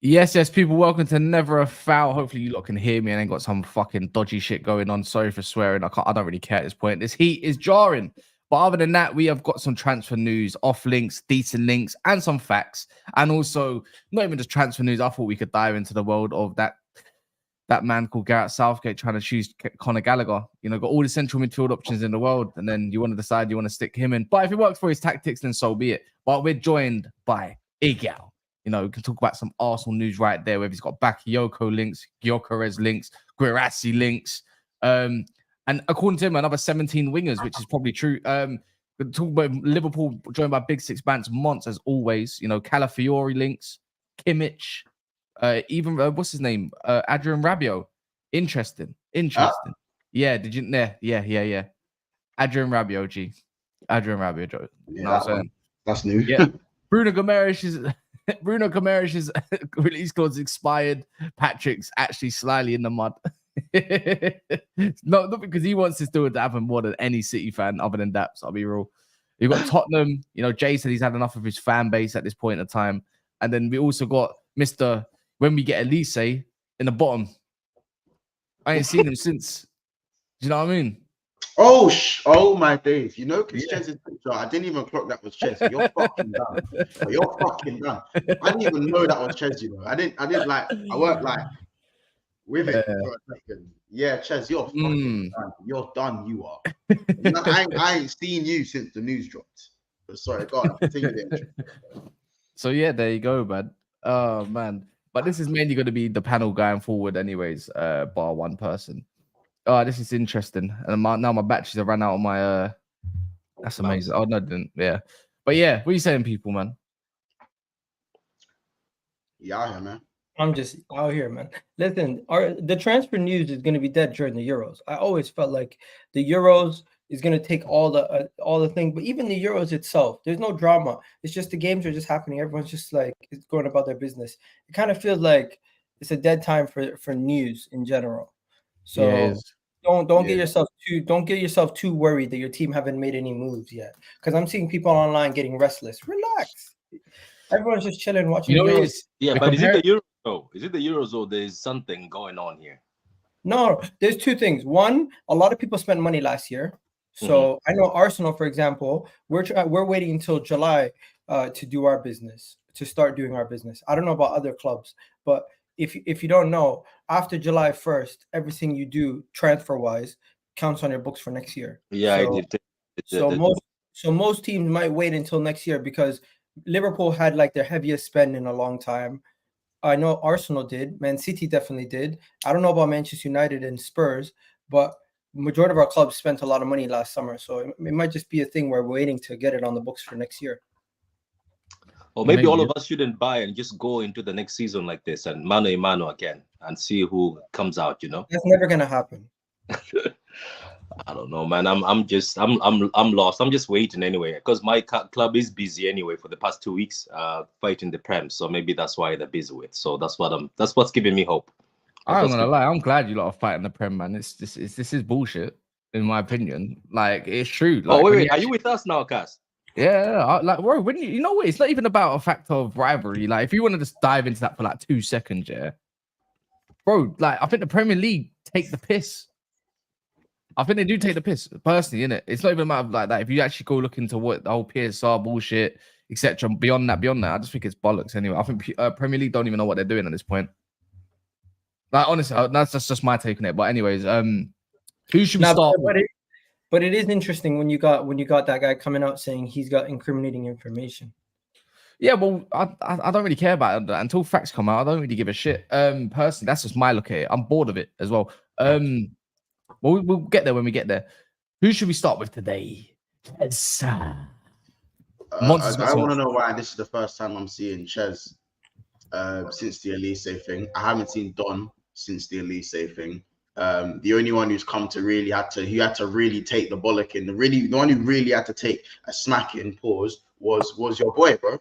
Yes, people, welcome to Never a Foul. Hopefully you lot can hear me and ain't got some fucking dodgy shit going on. Sorry for swearing. I don't really care at this point. This heat is jarring. But other than that, we have got some transfer news, off links, decent links, and some facts. And also, not even just transfer news. I thought we could dive into the world of that man called Gareth Southgate trying to choose Conor Gallagher. You know, got all the central midfield options in the world, and then you want to decide you want to stick him in. But if it works for his tactics, then so be it. But we're joined by Igal. You know, we can talk about some Arsenal news right there, where he's got Bakayoko links, Gyökeres links, Guirassy links. And according to him, another 17 wingers, which is probably true. Talk about Liverpool joined by Big Six Bants, Monts, as always. You know, Calafiori links, Kimmich, even what's his name? Adrian Rabiot. Interesting. Yeah, did you? Yeah. Adrian Rabiot, G. Adrian Rabiot, Joe. Yeah, that's new. Yeah. Bruno Gomes' release clause expired. Patrick's actually slightly in the mud. not because he wants this deal to happen more than any City fan other than Daps. I'll be real. You've got Tottenham. You know, Jay said he's had enough of his fan base at this point in time. And then we also got Mr. When we get Olise in the bottom. I ain't seen him since. Do you know what I mean? Oh my days. You know, Chez's picture, I didn't even clock that was Chez. You're fucking done. You're fucking done. I didn't even know that was Chez, you know. I didn't I weren't like with it for a second. Yeah, Chez, you're fucking done. You're done, you are. You know, I ain't seen you since the news dropped. But sorry, go on, continue the entry. So yeah, there you go, man. Oh man. But this is mainly going to be the panel going forward anyways, bar one person. Oh, this is interesting. And now my batteries have run out on my that's amazing. Oh no, I didn't. Yeah. But yeah, what are you saying, people, man? Yeah, out here, man. I'm just out here, man. Listen, the transfer news is going to be dead during the Euros. I always felt like the Euros is going to take all the thing, but even the Euros itself, there's no drama. It's just the games are just happening. Everyone's just like it's going about their business. It kind of feels like it's a dead time for news in general. So yeah, don't get yourself too worried that your team haven't made any moves yet. Because I'm seeing people online getting restless. Relax. Everyone's just chilling, watching. You know, but is it the Euros? Oh, is it the Euros or there's something going on here? No, there's two things. One, a lot of people spent money last year. So I know Arsenal, for example, we're waiting until July to do our business, to start doing our business. I don't know about other clubs, but if you don't know, after July 1st, everything you do transfer-wise counts on your books for next year. Yeah, so most teams might wait until next year because Liverpool had like their heaviest spend in a long time. I know Arsenal did. Man City definitely did. I don't know about Manchester United and Spurs, but majority of our clubs spent a lot of money last summer. So it might just be a thing where we're waiting to get it on the books for next year. Or maybe all of us shouldn't buy and just go into the next season like this and mano a mano again and see who comes out, you know? That's never going to happen. I don't know, man. I'm lost. I'm just waiting anyway because my club is busy anyway for the past 2 weeks, fighting the Prem. So maybe that's why they're busy with. So that's what's giving me hope. I'm gonna lie. I'm glad you lot are fighting the Prem, man. This is bullshit, in my opinion. Like it's true. Like, wait, are you with us now, Cass? Yeah, like bro, when you know what? It's not even about a fact of rivalry. Like if you want to just dive into that for like 2 seconds, yeah, bro. Like I think the Premier League take the piss. I think they do take the piss, personally, innit? It's not even a matter of like that. If you actually go look into what the whole PSR bullshit, etc., beyond that, I just think it's bollocks anyway. I think Premier League don't even know what they're doing at this point. Like honestly, that's just my take on it. But anyways, who should we start with? But it is interesting when you got that guy coming out saying he's got incriminating information. Yeah, well, I don't really care about it until facts come out. I don't really give a shit. Personally, that's just my look at it. I'm bored of it as well. Well, we'll get there when we get there. Who should we start with today? Yes. I want to know why this is the first time I'm seeing Chez since the Olise thing. I haven't seen Don since the Olise thing. The only one who's come to really had to really take the bollocking. The one who really had to take a smacking pause was your boy, bro.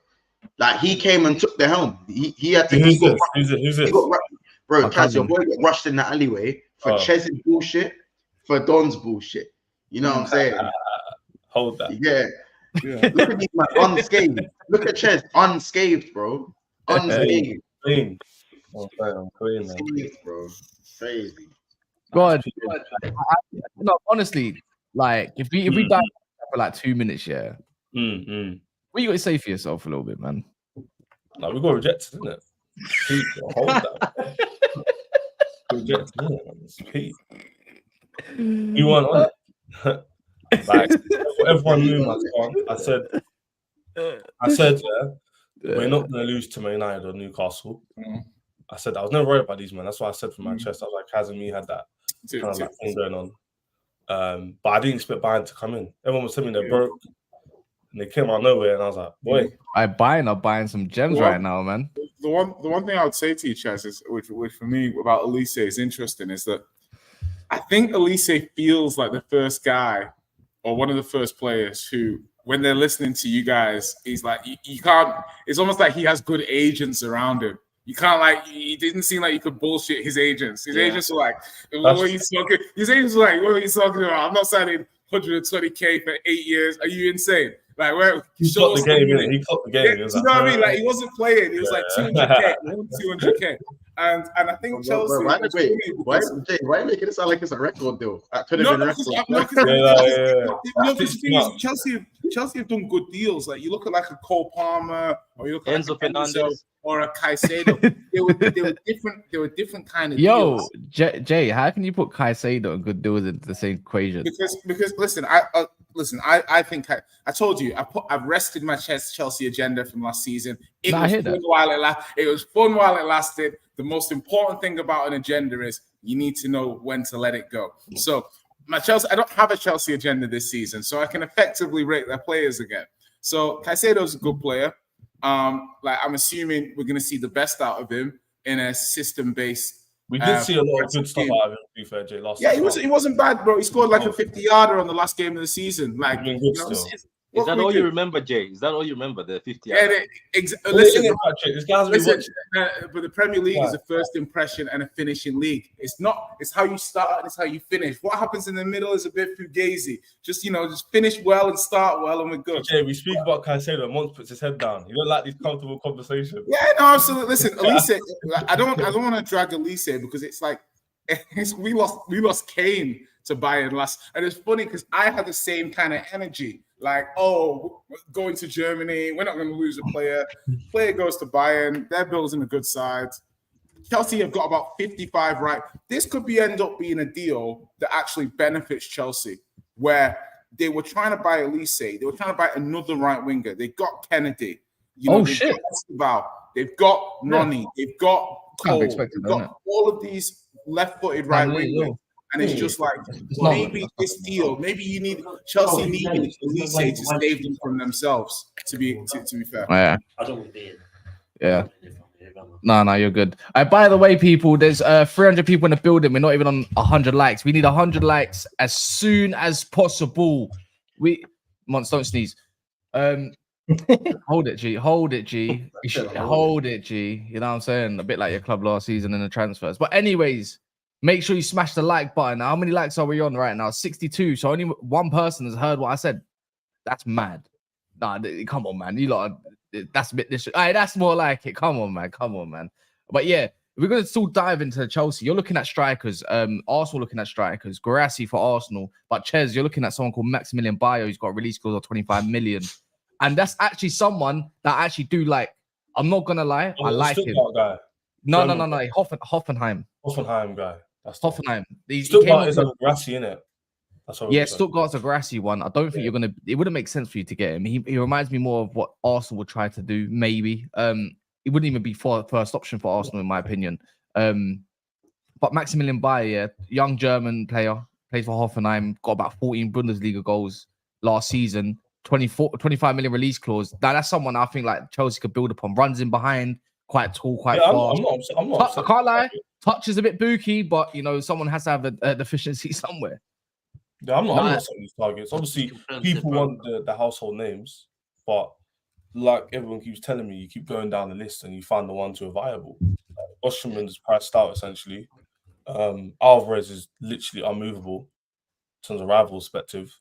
Like he came and took the helm. He had to. Who's this? Bro, Kaz, your boy got rushed in the alleyway for Chez's bullshit, for Don's bullshit. You know what I'm saying? Hold that. Yeah. Look at these man unscathed. Look at Chez unscathed, bro. Unscathed. clean. I'm clean, man. Serious, bro. Crazy. God, no, honestly, like if we dive for like 2 minutes, yeah. What you got to say for yourself a little bit, man? Like we got rejected, isn't it? Pete, hold that. Rejected, isn't it? It's Pete. You weren't on it. Like everyone knew my song. I said, yeah, we're not going to lose to Man United or Newcastle. I said I was never worried about these men. That's why I said from my chest. I was like, Kazimi had that kind of like thing going on. But I didn't expect Bayern to come in. Everyone was telling me they're broke, and they came out of nowhere, and I was like, boy, I'm buying some gems right now, man. The one thing I would say to you, Chaz, is which for me about Olise is interesting, is that I think Olise feels like the first guy or one of the first players who, when they're listening to you guys, he's like, you can't. It's almost like he has good agents around him. You can't he didn't seem like you could bullshit his agents. His agents were like, what are you talking? His agents were like, what are you talking about? I'm not signing 120K for 8 years. Are you insane? Like, where he caught the game, innit? He caught the game. Yeah, you know what I mean? Like, he wasn't playing. He was like 200K, 200K. And I think Chelsea. Why are you making it sound like it's a record deal? Chelsea have done good deals. Like, you look at like a Cole Palmer, or you look at Enzo Fernandez, or a Caicedo. they were different. They were different kind of deals. Yo, Jay, how can you put Caicedo and good deals into the same equation? Because listen, I think I told you I've rested my Chelsea agenda from last season. It was fun while it lasted. The most important thing about an agenda is you need to know when to let it go. So my Chelsea, I don't have a Chelsea agenda this season, so I can effectively rate their players again. So Caicedo's a good player. Like I'm assuming we're going to see the best out of him in a system-based. We did see a lot of good stuff out of him, to be fair, Jay. He wasn't bad, bro. He scored like a 50-yarder on the last game of the season. Like, is that all you remember, Jay? Is that all you remember? The 50 yarder? Listen, but the Premier League is a first impression and a finishing league. It's not. It's how you start and it's how you finish. What happens in the middle is a bit fugazi. Just finish well and start well, and we're good. Jay, we speak about Caicedo, and Mons puts his head down. You don't like these comfortable conversations. Yeah, no, absolutely. Listen, Olise. I don't want to drag Olise because it's like we lost Kane to Bayern last, and it's funny because I had the same kind of energy. Like, going to Germany, we're not going to lose a player. Player goes to Bayern, they're building a good side. Chelsea have got about 55 right. This could end up being a deal that actually benefits Chelsea, where they were trying to buy Olise, they were trying to buy another right winger. They got Kennedy. Shit. They've got Noni, they've got Cole, they've got all of these left-footed right wingers. And it's just like, maybe this deal, maybe Chelsea needed Olise to save them from themselves, to be fair. Yeah. Yeah. No, you're good. By the way, people, there's 300 people in the building. We're not even on 100 likes. We need 100 likes as soon as possible. Mons, don't sneeze. Hold it, G. Hold it, G. Hold it, G. You know what I'm saying? A bit like your club last season in the transfers. But anyways, make sure you smash the like button. How many likes are we on right now? 62. So only one person has heard what I said. That's mad. Nah, come on, man. You lot, that's a bit that's more like it. Come on, man. But yeah, we're going to still dive into Chelsea. You're looking at strikers. Arsenal looking at strikers. Guirassy for Arsenal. But Ches, you're looking at someone called Maximilian Beier, who's got a release clause of 25 million. And that's actually someone that I actually do like. I'm not going to lie. I like him. Guy. No. Hoffenheim. Hoffenheim guy. That's Hoffenheim. Stuttgart is a Guirassy, innit? Stuttgart's a Guirassy one. I don't think you're gonna. It wouldn't make sense for you to get him. He reminds me more of what Arsenal would try to do. Maybe. It wouldn't even be first option for Arsenal in my opinion. But Maximilian Beier, young German player, plays for Hoffenheim. Got about 14 Bundesliga goals last season. 25 million release clause. That's someone I think like Chelsea could build upon. Runs in behind, quite tall, quite fast. I'm not I can't lie. Touch is a bit booky, but someone has to have a deficiency somewhere. Yeah, I'm not setting these targets. Obviously, people want the household names, but like everyone keeps telling me, you keep going down the list and you find the ones who are viable. Osimhen is priced out essentially. Alvarez is literally unmovable in terms of rival perspective.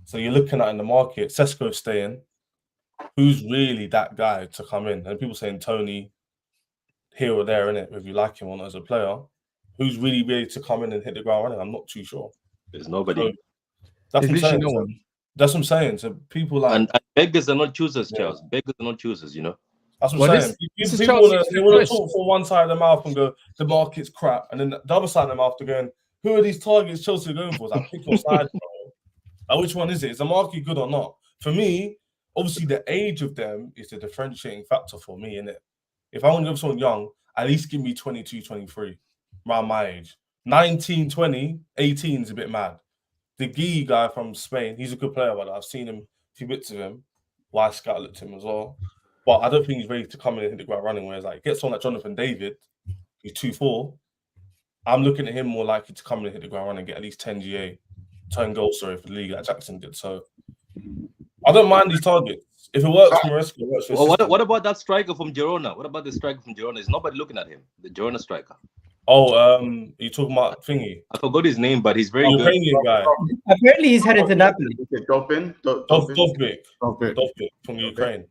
So you're looking at in the market, Sesko staying. Who's really that guy to come in? And people saying Tony. here or there, innit? Whether you like him or not as a player, who's really ready to come in and hit the ground running? I'm not too sure. There's nobody. So, that's what I'm saying. No one. That's what I'm saying. So people like and beggars are not choosers, Charles. Beggars are not choosers, you know. That's what I'm saying. People want to talk from one side of the mouth and go, the market's crap, and then the other side of the mouth they're going, who are these targets Chelsea are going for? It's like, pick your side, bro. Like, which one is it? Is the market good or not? For me, obviously the age of them is the differentiating factor for me, innit? If I want to give someone young, at least give me 22, 23, around my age. 19, 20, 18 is a bit mad. The Guy guy from Spain, he's a good player, but I've seen him, a few bits of him. Wise Scout looked at him as well. But I don't think he's ready to come in and hit the ground running. Whereas, like, get someone like Jonathan David, who's 2'4", I'm looking at him more likely to come in and hit the ground running and get at least 10 GA, 10 goals, for the league like Jackson did. So I don't mind these targets. If it works for Maresca, it works for what about that striker from Girona? What about the striker from Girona? Is nobody looking at him? The Girona striker. Oh, you talking about thingy? I forgot his name, but he's very good. Guy. Apparently, he's headed to Napoli. Dovbyk from Ukraine.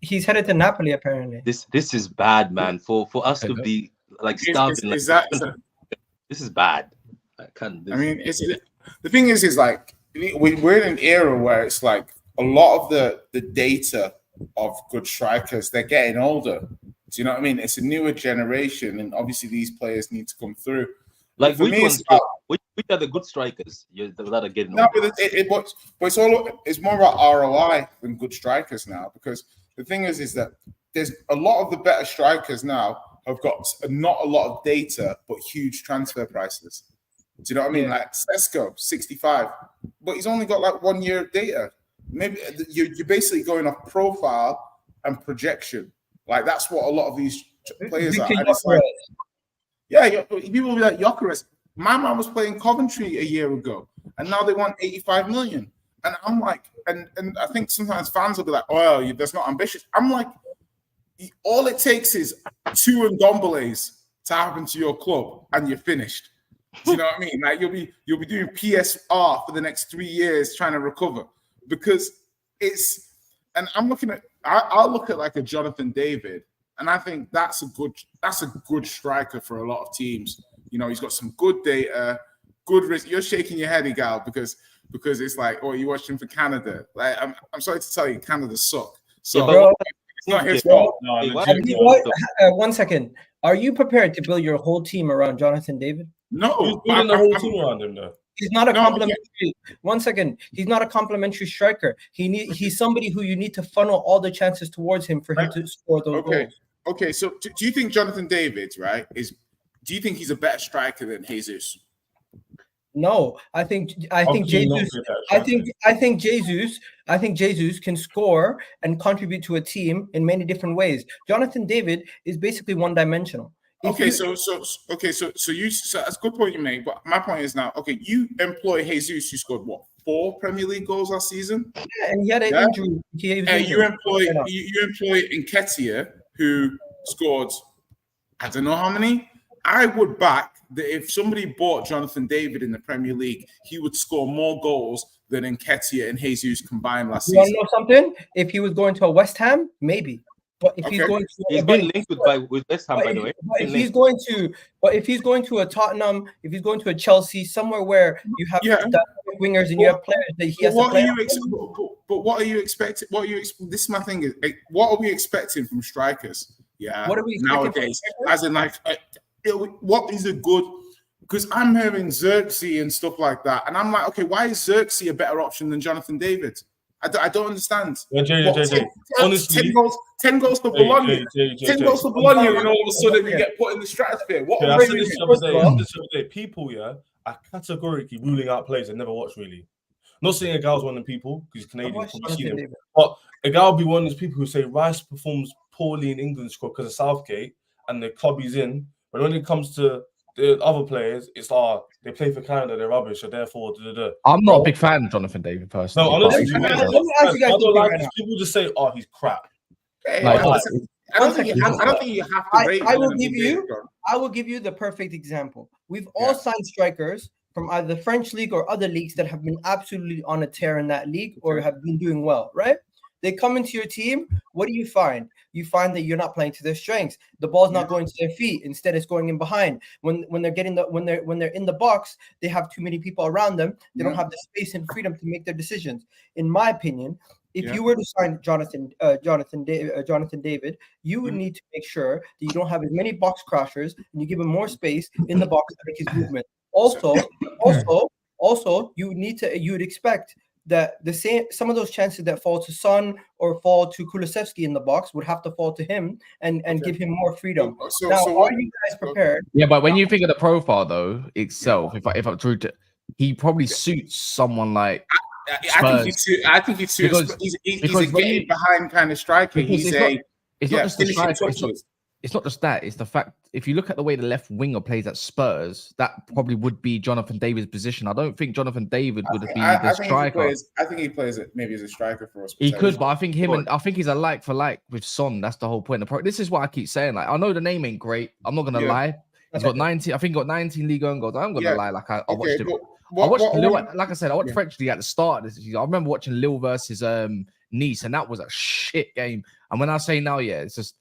He's headed to Napoli, apparently. This is bad, man. For us to be like starving. This is bad. I can't. I mean, the thing is like we're in an era where it's like a lot of the data of good strikers, they're getting older. Do you know what I mean? It's a newer generation, and obviously these players need to come through. Like which are the good strikers that are getting older? No, but it's more about ROI than good strikers now, because the thing is that there's a lot of the better strikers now have got not a lot of data, but huge transfer prices. Do you know what I mean? Yeah. Like Sesko, 65, but he's only got like 1 year of data. Maybe you're basically going off profile and projection. Like that's what a lot of these players are. And it's like, yeah, people will be like Gyökeres. My man was playing Coventry a year ago, and now they want 85 million. And I'm like, and I think sometimes fans will be like, "Oh, that's not ambitious." I'm like, all it takes is 2 Ndombeles to happen to your club, and you're finished. Do you know what I mean? Like you'll be doing PSR for the next 3 years trying to recover, because it's. And I'm looking at. I'll look at like a Jonathan David, and I think that's a good striker for a lot of teams. You know, he's got some good data, good risk. You're shaking your head, Igal, because it's like, oh, you watched him for Canada. Like, I'm sorry to tell you, Canada suck. So it's not his fault. No, 1 second. Are you prepared to build your whole team around Jonathan David? No, who's building the whole team around him though? He's not a complimentary. 1 second. He's not a complimentary striker. He's somebody who you need to funnel all the chances towards him for him to score those goals. Okay. So do you think Jonathan David, right, do you think he's a better striker than Jesus? No, I think Jesus. I think Jesus can score and contribute to a team in many different ways. Jonathan David is basically one-dimensional. So that's a good point you make. But my point is now, okay, you employ Jesus, who scored what, 4 Premier League goals last season? Yeah, and he had an injury. You employ Nketiah, who scored, I don't know how many. I would back that if somebody bought Jonathan David in the Premier League, he would score more goals than Nketiah and Jesus combined last season. You want to know something? If he was going to a West Ham, maybe. But if he's going to, he's been linked with West Ham, by the way. If he's going to a Tottenham, if he's going to a Chelsea, somewhere where you have wingers and you have players that he has to play. But what are you expecting? This is my thing. Is what are we expecting from strikers? Yeah, what are we nowadays? As in, like, what is a good? Because I'm hearing Xerxes and stuff like that, and I'm like, okay, why is Xerxes a better option than Jonathan David? I don't understand. Honestly, 10 goals to Bologna. 10 goals to Bologna, and all of a sudden you get put in the stratosphere. I said this the other day. People, are categorically ruling out players they never watched, really. Not saying a guy's one of the people, because he's Canadian, probably seen him. But a guy will be one of those people who say Rice performs poorly in England squad because of Southgate and the club he's in. But when it comes to the other players, it's they play for Canada, they're rubbish, so therefore. I'm not a big fan of Jonathan David personally. No, honestly, I don't like people just say, "Oh, he's crap." I don't think you have to rate. I will give you the perfect example. We've all signed strikers from either the French league or other leagues that have been absolutely on a tear in that league or have been doing well, right? They come into your team. What do you find? You find that you're not playing to their strengths. The ball's not going to their feet. Instead, it's going in behind. When they're in the box, they have too many people around them. They don't have the space and freedom to make their decisions. In my opinion, if you were to sign Jonathan David, you would need to make sure that you don't have as many box crashers and you give him more space in the box to make his movement. Also, you would expect that some of those chances that fall to Son or fall to Kulusevski in the box would have to fall to him and give him more freedom. Are you guys prepared? Yeah, but when you think of the profile though itself, if I'm true to, he probably suits someone like Spurs. I think he suits. He's a getting behind kind of striker. It's not just the striker. It's not just that. It's the fact, if you look at the way the left winger plays at Spurs, that probably would be Jonathan David's position. I don't think Jonathan David would be the striker. I think he plays it maybe as a striker for us. He could, but I think I think he's a like for like with Son. That's the whole point. This is what I keep saying. Like, I know the name ain't great. I'm not gonna lie. He's got 19. I think he got 19 league own goals. I'm gonna lie. Like I watched it. Like I said, I watched French League at the start of this season. I remember watching Lille versus Nice, and that was a shit game. And when I say now, it's just,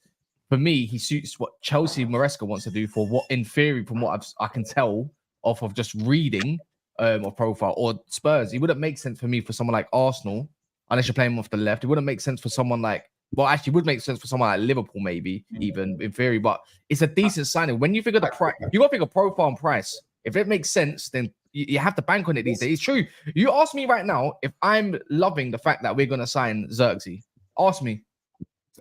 for me, he suits what Chelsea Maresca wants to do for what, in theory, from what I can tell off of just reading of profile, or Spurs. It wouldn't make sense for me for someone like Arsenal, unless you're playing him off the left. It wouldn't make sense for someone like, well, actually, it would make sense for someone like Liverpool, maybe, even in theory. But it's a decent signing. When you figure the price, you got to think of profile and price. If it makes sense, then you have to bank on it these days. It's true. You ask me right now if I'm loving the fact that we're going to sign Xerxes. Ask me.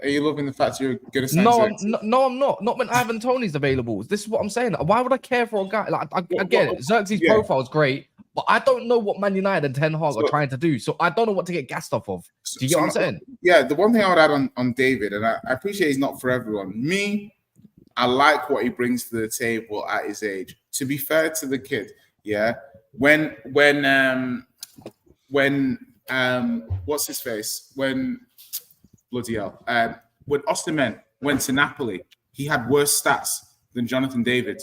Are you loving the fact you're going to sign Xerxes? No, I'm not. Not when Ivan Toney's available. This is what I'm saying. Why would I care for a guy? Like, I get it. Xerxes' profile is great, but I don't know what Man United and Ten Hag are trying to do. So I don't know what to get gassed off of. Do you get what I'm saying? Yeah, the one thing I would add on David, and I appreciate he's not for everyone. I like what he brings to the table at his age. To be fair to the kid, when what's his face? Bloody hell. When Osterman went to Napoli, he had worse stats than Jonathan David.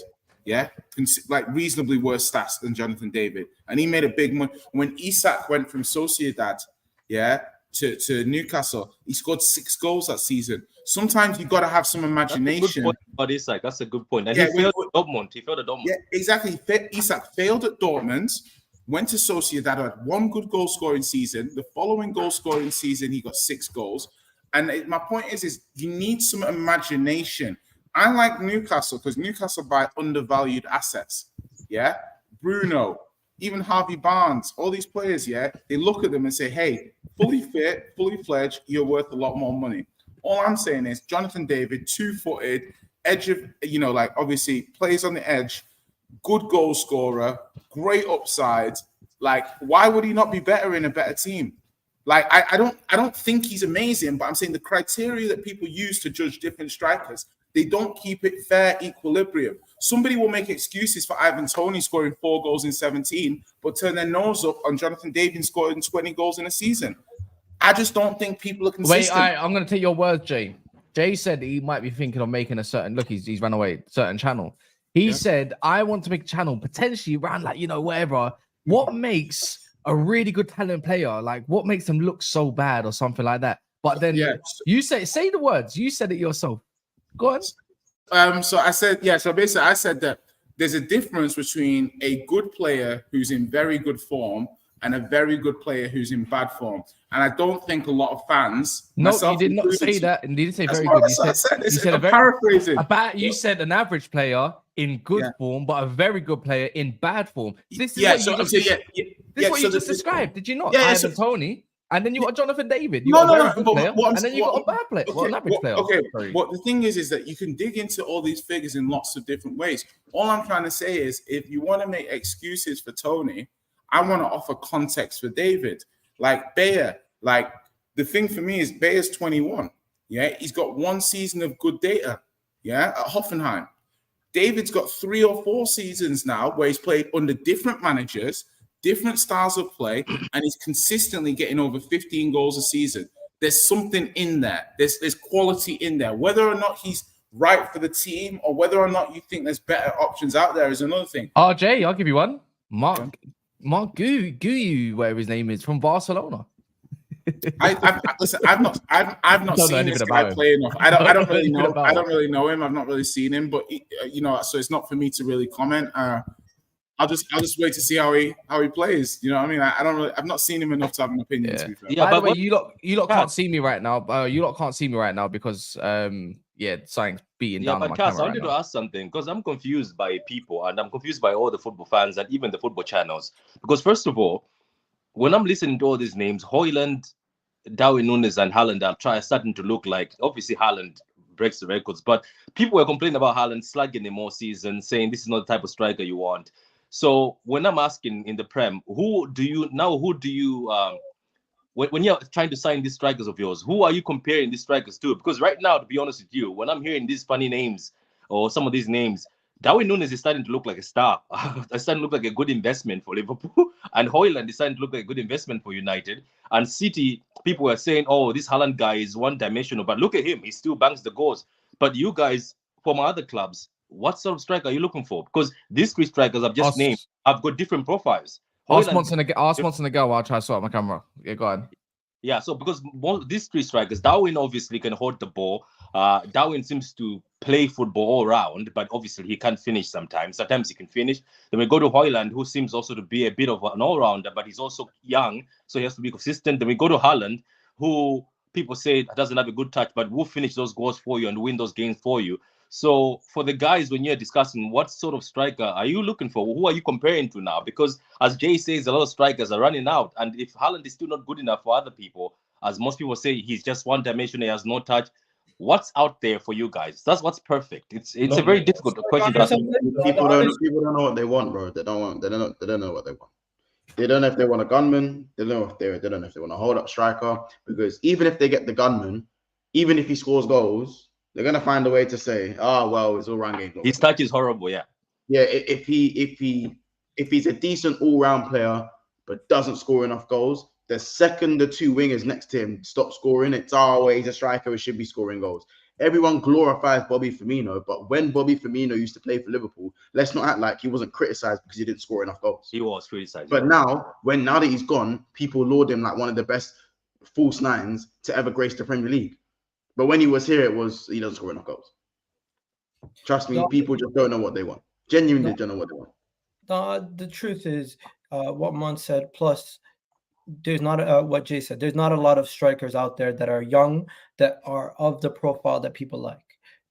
Like reasonably worse stats than Jonathan David. And he made a big money. When Isak went from Sociedad, to Newcastle, he scored 6 goals that season. Sometimes you got to have some imagination. That's a good point. And he failed at Dortmund. Yeah, exactly. Isak failed at Dortmund, went to Sociedad, had 1 good goal scoring season. The following goal scoring season, he got 6 goals. And my point is you need some imagination. I like Newcastle because Newcastle buy undervalued assets. Bruno, even Harvey Barnes, all these players, they look at them and say, hey, fully fit, fully fledged, you're worth a lot more money. All I'm saying is Jonathan David, 2-footed, edge of, obviously plays on the edge, good goal scorer, great upside. Like, why would he not be better in a better team? Like, I don't think he's amazing, but I'm saying the criteria that people use to judge different strikers, they don't keep it fair equilibrium. Somebody will make excuses for Ivan Toney scoring 4 goals in 17, but turn their nose up on Jonathan David scoring 20 goals in a season. I just don't think people are consistent. Wait, I'm going to take your words, Jay. Jay said he might be thinking of making a certain, look, he's run away, certain channel. He said, I want to make a channel potentially around whatever. What makes a really good talent player, like what makes them look so bad or something like that? But then you say the words, you said it yourself. Go on. So I said, so basically I said that there's a difference between a good player who's in very good form and a very good player who's in bad form. And I don't think a lot of fans. No, you did not say that. And you didn't say very good. You said paraphrasing. You said an average player in good form, but a very good player in bad form. This is what you just described. Did you not? Ivan Toney. And then you got Jonathan David. You got a very good player, and then you got a bad player. Well, an average player. Okay. What the thing is that you can dig into all these figures in lots of different ways. All I'm trying to say is, if you want to make excuses for Toney, I want to offer context for David. Like Beier, like the thing for me is Bayer's 21. He's got 1 season of good data. At Hoffenheim. David's got 3 or 4 seasons now where he's played under different managers, different styles of play, and he's consistently getting over 15 goals a season. There's something in there. There's quality in there. Whether or not he's right for the team or whether or not you think there's better options out there is another thing. RJ, I'll give you one. Mark Guyu, whatever his name is, from Barcelona. Listen. I've not seen this guy play enough. I don't really know. I don't really know him. I've not really seen him, but so it's not for me to really comment. I'll just wait to see how he plays. You know what I mean? I've not seen him enough to have an opinion. To be fair. Yeah, by the way, you lot can't see me right now. You lot can't see me right now because something's beating down on my camera. I wanted to ask something because I'm confused by people and I'm confused by all the football fans and even the football channels. Because first of all, when I'm listening to all these names, Højlund, Darwin Nunez, and Haaland are starting to look like, obviously Haaland breaks the records, but people were complaining about Haaland slugging him all season, saying this is not the type of striker you want. So when I'm asking in the Prem, when you're trying to sign these strikers of yours, who are you comparing these strikers to? Because right now, to be honest with you, when I'm hearing these funny names or some of these names, Darwin Nunez is starting to look like a star. It's starting to look like a good investment for Liverpool. And Højlund is starting to look like a good investment for United. And City, people were saying, oh, this Haaland guy is one-dimensional. But look at him. He still bangs the goals. But you guys, from other clubs, what sort of striker are you looking for? Because these three strikers I've just named have got different profiles. Ask Monson ago while I try to sort out my camera. Yeah, go on. Yeah, so because these three strikers, Darwin obviously can hold the ball. Darwin seems to play football all around, but obviously he can't finish sometimes. Sometimes he can finish. Then we go to Højlund, who seems also to be a bit of an all-rounder, but he's also young, so he has to be consistent. Then we go to Haaland, who people say doesn't have a good touch, but will finish those goals for you and win those games for you. So for the guys, when you're discussing what sort of striker are you looking for, who are you comparing to now? Because as Jay says, a lot of strikers are running out. And if Haaland is still not good enough for other people, as most people say, he's just one dimension, he has no touch. What's out there for you guys? That's what's perfect. It's a very difficult question to ask. People don't know what they want, bro. They don't know what they want. They don't know if they want a gunman. They don't know if they want a hold-up striker. Because even if they get the gunman, even if he scores goals, they're gonna find a way to say, "Oh, well, it's all round game." His touch is horrible, yeah. Yeah, if he's a decent all-round player but doesn't score enough goals, the second the two wingers next to him stop scoring, it's he's a striker, he should be scoring goals. Everyone glorifies Bobby Firmino, but when Bobby Firmino used to play for Liverpool, let's not act like he wasn't criticized because he didn't score enough goals. He was criticized. But now that he's gone, people laud him like one of the best false nines to ever grace the Premier League. But when he was here, he doesn't score enough goals. Trust me, people just don't know what they want. Genuinely don't know what they want. The truth is, what Mon said, plus there's not what Jay said. There's not a lot of strikers out there that are young, that are of the profile that people like.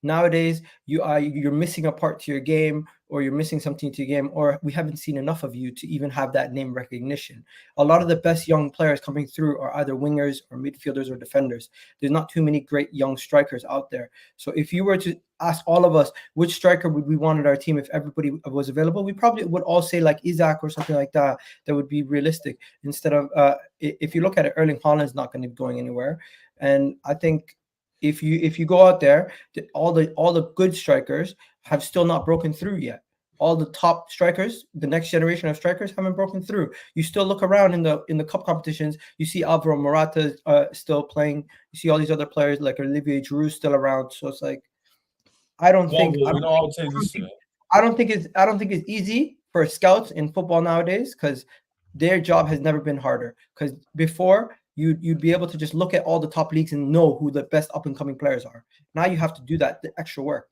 Nowadays, you're missing a part to your game, or you're missing something to your game, or we haven't seen enough of you to even have that name recognition. A lot of the best young players coming through are either wingers or midfielders or defenders. There's not too many great young strikers out there. So if you were to ask all of us which striker would we want in our team if everybody was available, we probably would all say like Isaac or something like that. That would be realistic. Instead of if you look at it, Erling Haaland's not going to be going anywhere. And I think if you go out there, all the good strikers have still not broken through yet. All the top strikers, the next generation of strikers, haven't broken through. You still look around in the cup competitions, you see Alvaro Morata still playing. You see all these other players like Olivier Giroud still around. So it's like I don't think it's easy for scouts in football nowadays, because their job has never been harder. Because before, you'd be able to just look at all the top leagues and know who the best up and coming players are. Now you have to do the extra work.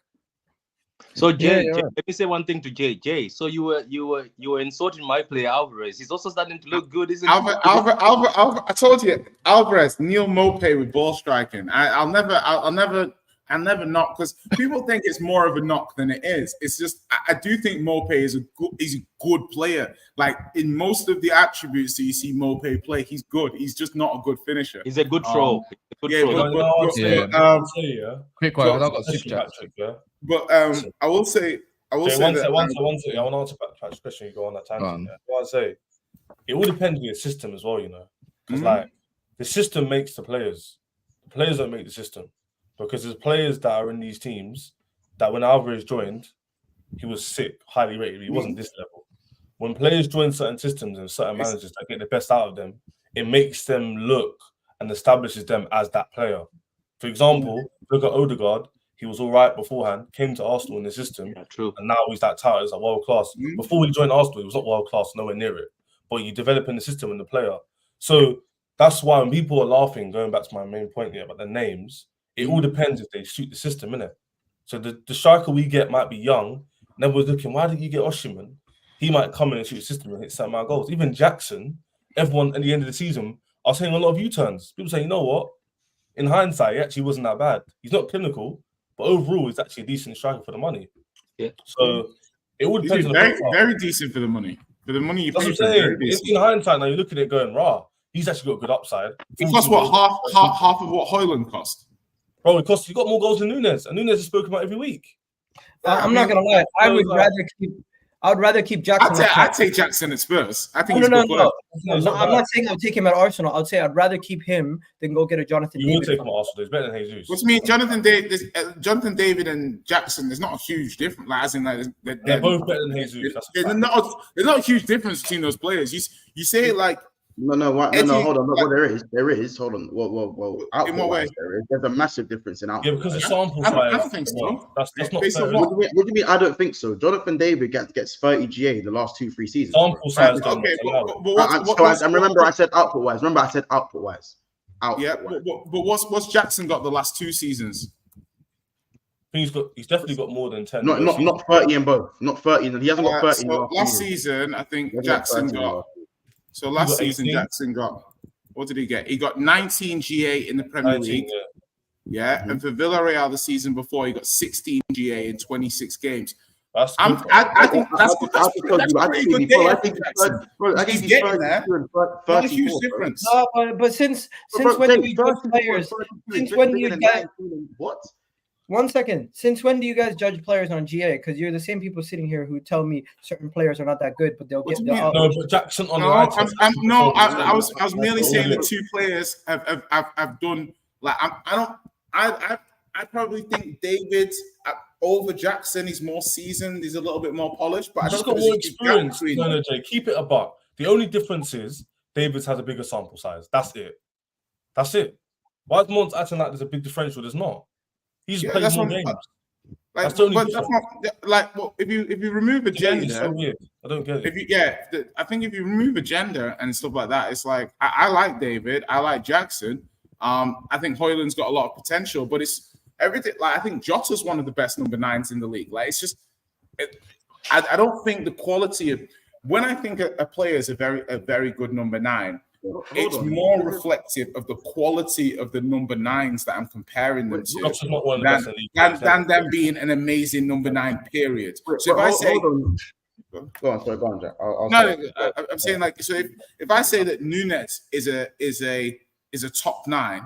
So Jay, let me say one thing to Jay. Jay, so you were insulting my player Alvarez. He's also starting to look good, isn't he? I told you, Alvarez, Neil Maupay with ball striking. I'll never knock, because people think it's more of a knock than it is. It's just I do think Maupay is he's a good player. Like in most of the attributes that you see Maupay play, he's good. He's just not a good finisher. He's a good throw. Quick one. I've got a super chat. But I will say I want to answer Patrick's question. You go on that tangent. I want to say it all depends on your system as well, you know, because like the system makes the players. The players don't make the system. Because there's players that are in these teams that when Alvarez joined, he was sick, highly rated. He wasn't this level. When players join certain systems and certain managers that get the best out of them, it makes them look and establishes them as that player. For example, look at Odegaard. He was all right beforehand, came to Arsenal in the system, and now he's that touted as a world class. Before he joined Arsenal, he was not world class, nowhere near it. But you develop in the system and the player. So That's why when people are laughing, going back to my main point here about the names, it all depends if they suit the system, innit? So the striker we get might be young. And everyone's looking, why did you get Osimhen? He might come in and shoot the system and hit some amount of goals. Even Jackson, everyone at the end of the season are saying a lot of U-turns. People say, you know what? In hindsight, he actually wasn't that bad. He's not clinical, but overall, he's actually a decent striker for the money. Yeah. So it all depends on the very decent for the money. For the money you pay. That's what I'm saying. In hindsight, now you look at it going, raw. He's actually got a good upside. He cost what half of what Højlund cost. Bro, it cost. You got more goals than Nunez, and Nunez is spoken about every week. I'm not gonna lie. I would rather keep Jackson. I'd take Jackson at Spurs. I think no. I'm not saying I'll take him at Arsenal. I'd say I'd rather keep him than go get a Jonathan David. You will take him at Arsenal. He's better than Jesus. What do you mean, Jonathan David and Jackson? There's not a huge difference. Like, as in, like, they're both better than Jesus. There's not a huge difference between those players. You say it like. No, hold on. Well, there is. Hold on. Well, in what way? There's a massive difference in output. Yeah, because the sample size. I don't think so. That's not fair. What do you mean? I don't think so. Jonathan David gets 30 GA the last 2-3 seasons. Sample size. Okay, but remember, I said output wise. Yeah, but what's Jackson got the last 2 seasons? He's definitely got more than 10. Not 30 in both. Not 30. He hasn't got 30. So last season, I think Jackson got. So last season, Jackson got, what did he get? He got 19 GA in the Premier League. Yeah. Mm-hmm. And for Villarreal the season before, he got 16 GA in 26 games. I think that's pretty good data. I think he's getting there. Not a huge difference. But since when do you judge players? Since when do you guys? What? 1 second. Since when do you guys judge players on GA? Because you're the same people sitting here who tell me certain players are not that good, but they'll get. No, but Jackson on I was merely saying that 2 players have done. Like I probably think David over Jackson. He's more seasoned. He's a little bit more polished, but I just got more experience. No, Jay, keep it a buck. The only difference is David's has a bigger sample size. That's it. Why is Mons acting like there's a big differential? There's not. He's played more games. That's the only difference. If you remove agenda, it's so weird. I don't get it. I think if you remove agenda and stuff like that, it's like I like David, I like Jackson. I think Højlund's got a lot of potential, but it's everything. Like I think Jota's one of the best number 9s in the league. Like it's just, I don't think the quality of when I think a player is a very good number 9. It's more reflective of the quality of the number 9s that I'm comparing them to than them being an amazing number 9, period. So if I say, go on, Jack. I'm saying like, so if I say that Nunez is a top 9,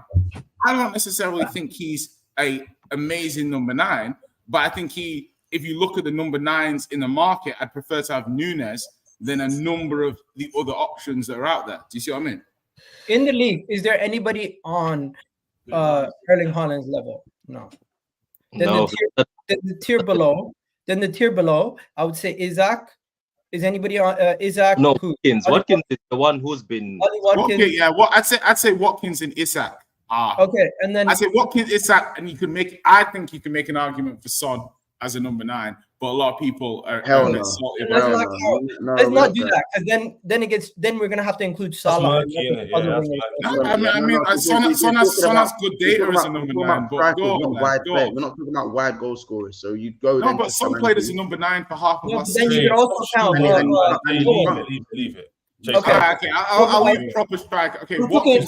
I don't necessarily think he's a amazing number 9, but I think if you look at the number 9s in the market, I'd prefer to have Nunez than a number of the other options that are out there. Do you see what I mean? In the league, is there anybody on Erling Haaland's level? No. Then the tier below, I would say Isaac. Is anybody on Isaac? No, Watkins. Watkins is the one who's been. Watkins. Yeah, I'd say Watkins and Isaac. Okay, and then I say Watkins, Isaac, and I think you can make an argument for Son as a number 9. But a lot of people are let's not do that, because then we're gonna have to include Salah. Son has good data as a number 9. But we're not talking about wide goal scorers. So you go. No, but Son played as a number 9 for half of last season. Then you can also count. Leave it. Okay. I'll leave proper strike. Okay, one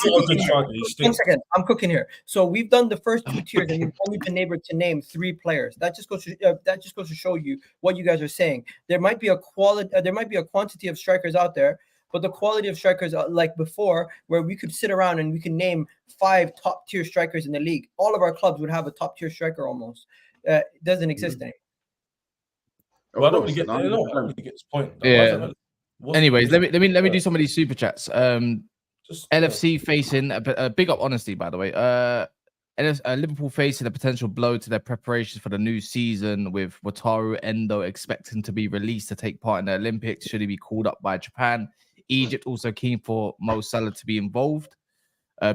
second. I'm cooking here. So we've done the first 2 tiers, and we've only been able to name 3 players. That just goes to show you what you guys are saying. There might be a quantity of strikers out there, but the quality of strikers, like before, where we could sit around and we can name 5 top tier strikers in the league. All of our clubs would have a top tier striker almost. It doesn't exist anymore. Well, I don't really get this point. Yeah. Anyways, let me do some of these super chats. LFC facing a big up honesty, by the way. Liverpool facing a potential blow to their preparations for the new season, with Wataru Endo expecting to be released to take part in the Olympics should he be called up by Japan. Egypt also keen for Mo Salah to be involved.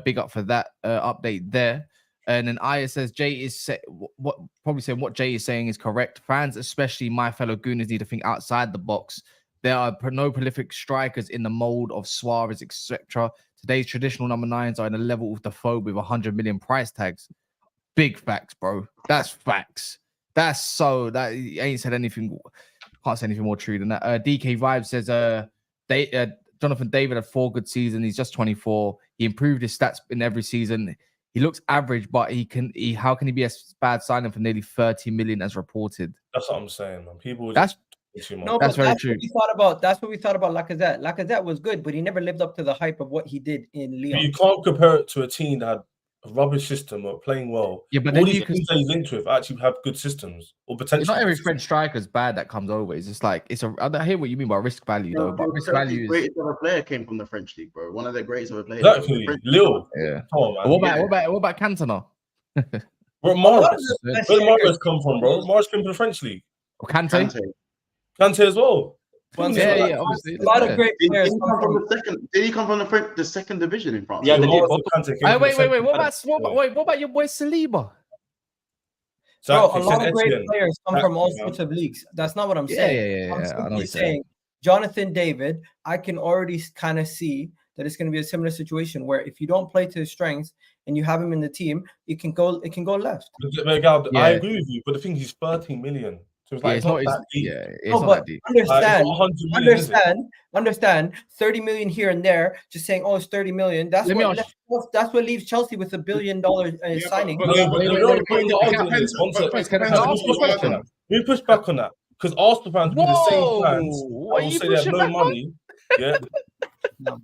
Big up for that update there. And then Aya says Jay is what Jay is saying is correct. Fans, especially my fellow Gooners, need to think outside the box. There are no prolific strikers in the mold of Suarez, etc., to Today's traditional number 9s are in a level with the phobe with 100 million price tags. Big facts, bro. That's facts. That ain't said anything. Can't say anything more true than that. DK Vibe says Jonathan David had 4 good seasons. He's just 24. He improved his stats in every season. He looks average, but how can he be a bad signing for nearly 30 million as reported? That's what I'm saying, man. People that's very true. That's what we thought about Lacazette. Lacazette was good, but he never lived up to the hype of what he did in Lyon. You can't compare it to a team that had a rubbish system or playing well. Yeah, but all then these teams that he's into it actually have good systems or potentially. Not every French striker is bad that comes over. It's just like I hear what you mean by risk value, though. But risk value is greatest ever player came from the French league, bro. One of the greatest ever players. Exactly, Lille. Yeah. Oh, man. What about Cantona? Where Mahrez come from, bro? Mahrez came from the French league. Kante as well. Yeah, obviously. A lot of great players. Did he come from the second division in France? Yeah, wait. What about your boy Saliba? Bro, a lot of great players come from all sorts of leagues. That's not what I'm saying. Yeah. I'm simply saying Jonathan David, I can already kind of see that it's going to be a similar situation where if you don't play to his strengths and you have him in the team, it can go left. I agree with you, but the thing is 13 million. So it's like it's not that deep. Understand 30 million here and there, just saying, it's 30 million. That's what leaves Chelsea with $1 billion signing. Let me push back on that. Because Arsenal fans will be the same fans. I will say they have no money. Yeah.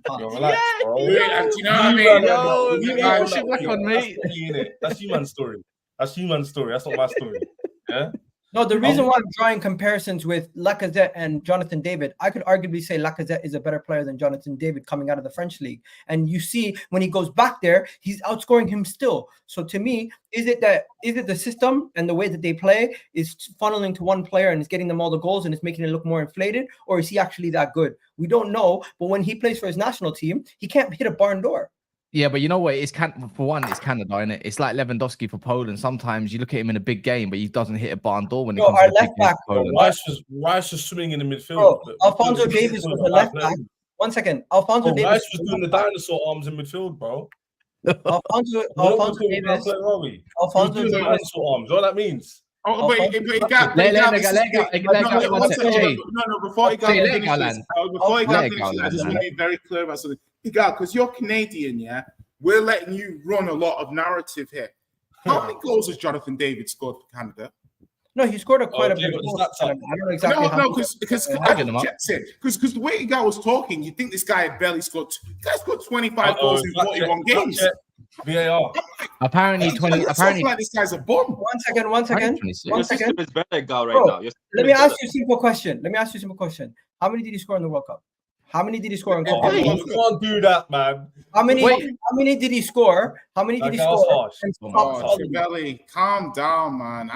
Relax, bro. Do you know what I mean? You pushing back on me. That's you man's story. That's not my story. Yeah. No, the reason why I'm drawing comparisons with Lacazette and Jonathan David, I could arguably say Lacazette is a better player than Jonathan David coming out of the French league. And you see when he goes back there, he's outscoring him still. So to me, is it the system and the way that they play is funneling to one player and it's getting them all the goals and it's making it look more inflated? Or is he actually that good? We don't know. But when he plays for his national team, he can't hit a barn door. Yeah, but you know what? It's Canada, isn't it? It's like Lewandowski for Poland. Sometimes you look at him in a big game, but he doesn't hit a barn door when it comes to left back. Rice was swimming in the midfield. Alphonso Davies was a left back. 1 second. Alphonso Davies Rice was doing the dinosaur arms in midfield, bro. Alphonso Davies. Alphonso Davies. Dinosaur arms. What that means? Oh, but he got. No, before he got finishes, I just want to be very clear about something. Because you're Canadian, yeah? We're letting you run a lot of narrative here. How many goals has Jonathan David scored for Canada? No, he scored quite a bit. I don't know exactly. Because the way the guy was talking, you think this guy had barely scored. The guy scored 25 goals in 41 games. VAR. Apparently 20. Apparently, like this guy's a bum. 1 second. 1 second. Your system is better, Gal, right now. Let me ask you a simple question. How many did he score in the World Cup? How many did he score in Copa? You can't do that, man. How many did he score? How many did he score? Belly, calm down, man.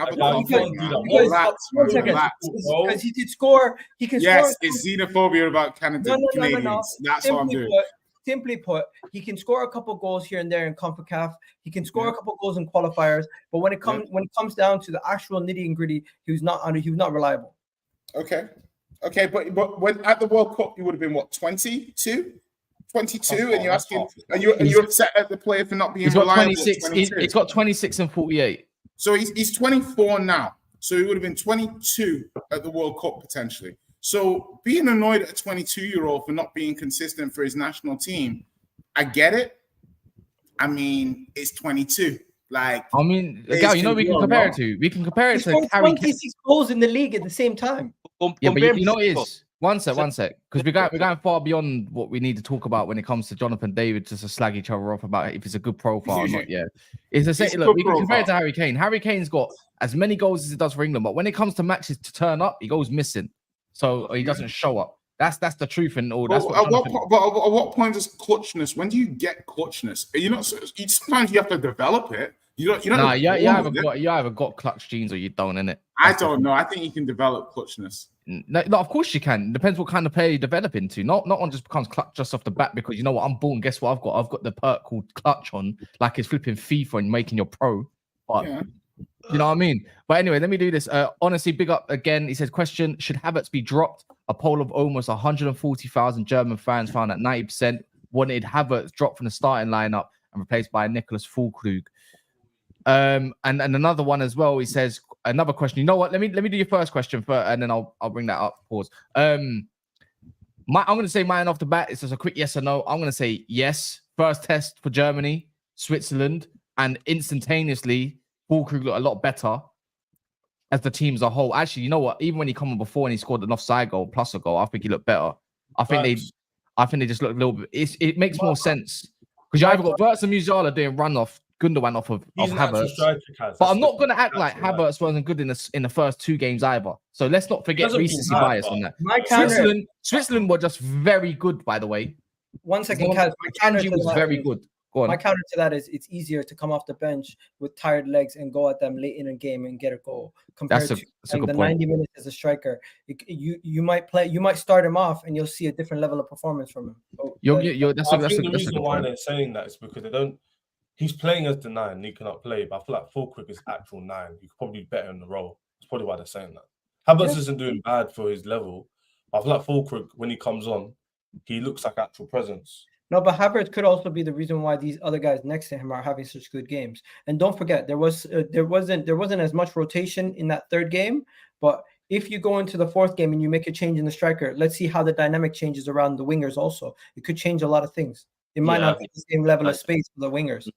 Because he did score. He can score. Yes, it's xenophobia about Canadians. No. That's what I'm doing. Simply put, he can score a couple goals here and there in CONCACAF. He can score a couple goals in qualifiers, but when it comes down to the actual nitty and gritty, he was not reliable. Okay, but when at the World Cup, you would have been what, 22, and you're asking, are you upset at the player for not being reliable? 26. He's got 26 and 48. So he's 24 now. So he would have been 22 at the World Cup potentially. So being annoyed at a 22-year-old for not being consistent for his national team, I get it. I mean, it's 22. Gal, you know, we can compare it to. We can compare it to Harry Kane. 26 goals in the league at the same time. Yeah, but you know it is. One sec. Because we're going far beyond what we need to talk about when it comes to Jonathan David, just to slag each other off about if it's a good profile or not. Yeah, it's the same. Look, we can compare it to Harry Kane. Harry Kane's got as many goals as he does for England, but when it comes to matches to turn up, he goes missing. So he doesn't show up. That's the truth and all. That's at what point does clutchness? When do you get clutchness? Sometimes you have to develop it. You either got clutch genes or you don't, innit? I don't know. I think you can develop clutchness. No, of course you can. Depends what kind of player you develop into. Not one just becomes clutch just off the bat because you know what, I'm born. Guess what I've got? I've got the perk called clutch on, like it's flipping FIFA and making your pro. But you know what I mean? But anyway, let me do this. Honestly, big up again. He says, question, should Havertz be dropped? A poll of almost 140,000 German fans found that 90% wanted Havertz dropped from the starting lineup and replaced by Nicholas Füllkrug. And another one as well. He says another question. You know what? Let me do your first question first, and then I'll bring that up. Pause. I'm going to say mine off the bat. It's just a quick yes or no. I'm going to say yes. First test for Germany, Switzerland, and instantaneously, Füllkrug looked a lot better as the team as a whole. Actually, you know what? Even when he come on before and he scored an offside goal plus a goal, I think he looked better. I think they just looked a little bit. It makes more sense because you either got Wirtz and Musiala doing Gundogan off of Havertz. But I'm not going to act like Havertz wasn't good in the first 2 games either. So let's not forget recency bias on that. Switzerland were just very good, by the way. 1 second, Kaz. Kanji was very good. Go on. My counter to that is it's easier to come off the bench with tired legs and go at them late in a game and get a goal compared to the 90 minutes as a striker. You might start him off and you'll see a different level of performance from him. So, the reason why they're saying that is because they don't. He's playing as the 9 and he cannot play, but I feel like Füllkrug is actual 9. He could probably be better in the role. That's probably why they're saying that. Havertz isn't doing bad for his level. I feel like Füllkrug, when he comes on, he looks like actual presence. No, but Havertz could also be the reason why these other guys next to him are having such good games. And don't forget, there wasn't as much rotation in that 3rd game. But if you go into the 4th game and you make a change in the striker, let's see how the dynamic changes around the wingers. Also, it could change a lot of things. It might not be the same level of space for the wingers.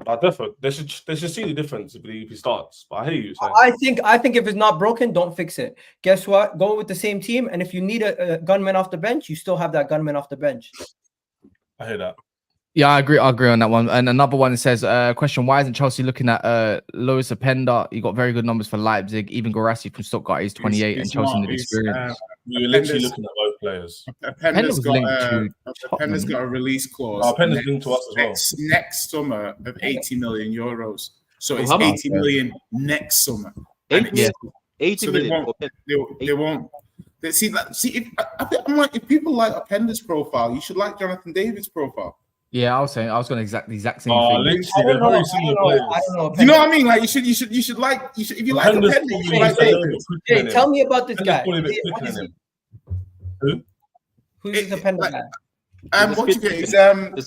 Definitely, they should see the difference if he starts. But I hear you saying. I think if it's not broken, don't fix it. Guess what? Go with the same team, and if you need a gunman off the bench, you still have that gunman off the bench. I hear that. Yeah, I agree on that one. And another one says, question, why isn't Chelsea looking at Lois Openda? He got very good numbers for Leipzig. Even Guirassy from Stuttgart is 28 and Chelsea in the experience. We're literally looking at both players. Openda's got a release clause. Openda's linked to us as well. Next summer of 80 million euros. So it's 80 million next summer. 80 so million. They won't. If people like Openda's profile, you should like Jonathan David's profile. Yeah, I was going the exact same thing. Literally, they're very similar players. I don't know. You know what I mean? Like you should like if you like Openda, you should like David. Hey, tell me about this guy. Who's this Openda guy? What you get is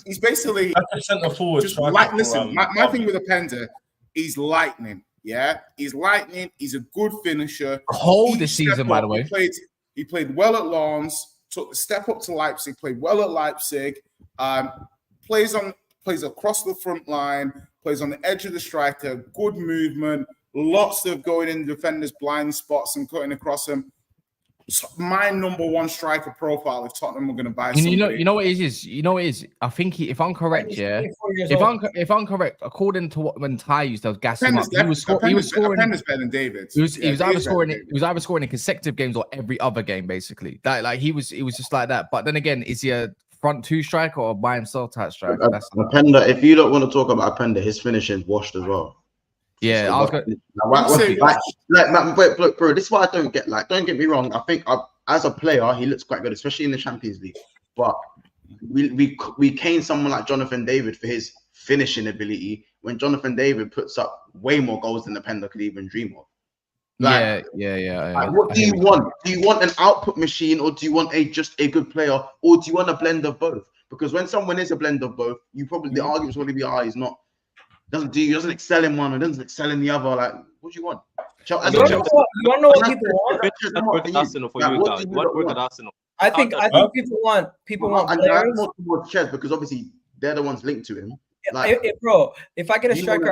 he's basically centre forward. Just listen, my thing with Openda, he's lightning. Yeah, he's lightning. He's a good finisher. Cold this season, by the way. He played well at Lens. Took the step up to Leipzig. Played well at Leipzig. Plays across the front line, plays on the edge of the striker, good movement, lots of going in defenders' blind spots and cutting across them. So my number 1 striker profile if Tottenham are going to buy somebody. You know what it is? I think if I'm correct, if I'm correct, according to what when Ty used to gas him up, he was scoring. Openda's better than David. He was either scoring in consecutive games or every other game, basically. Like he was just like that. But then again, is he a front 2 striker or by himself type striker? Openda, if you don't want to talk about Openda, his finish is washed as well. Yeah, so I was going. Look, bro, this is what I don't get. Like, don't get me wrong. I think as a player, he looks quite good, especially in the Champions League. But we cane someone like Jonathan David for his finishing ability when Jonathan David puts up way more goals than Openda could even dream of. Like, yeah. Like, what do you want? Do you want an output machine, or do you want just a good player, or do you want a blend of both? Because when someone is a blend of both, the argument's going to be, he's not doesn't excel in one or doesn't excel in the other. Like, what do you want? You want to know what people want? What worked at Arsenal? I think people want players. Chess, because obviously they're the ones linked to him. Bro, if I get a striker,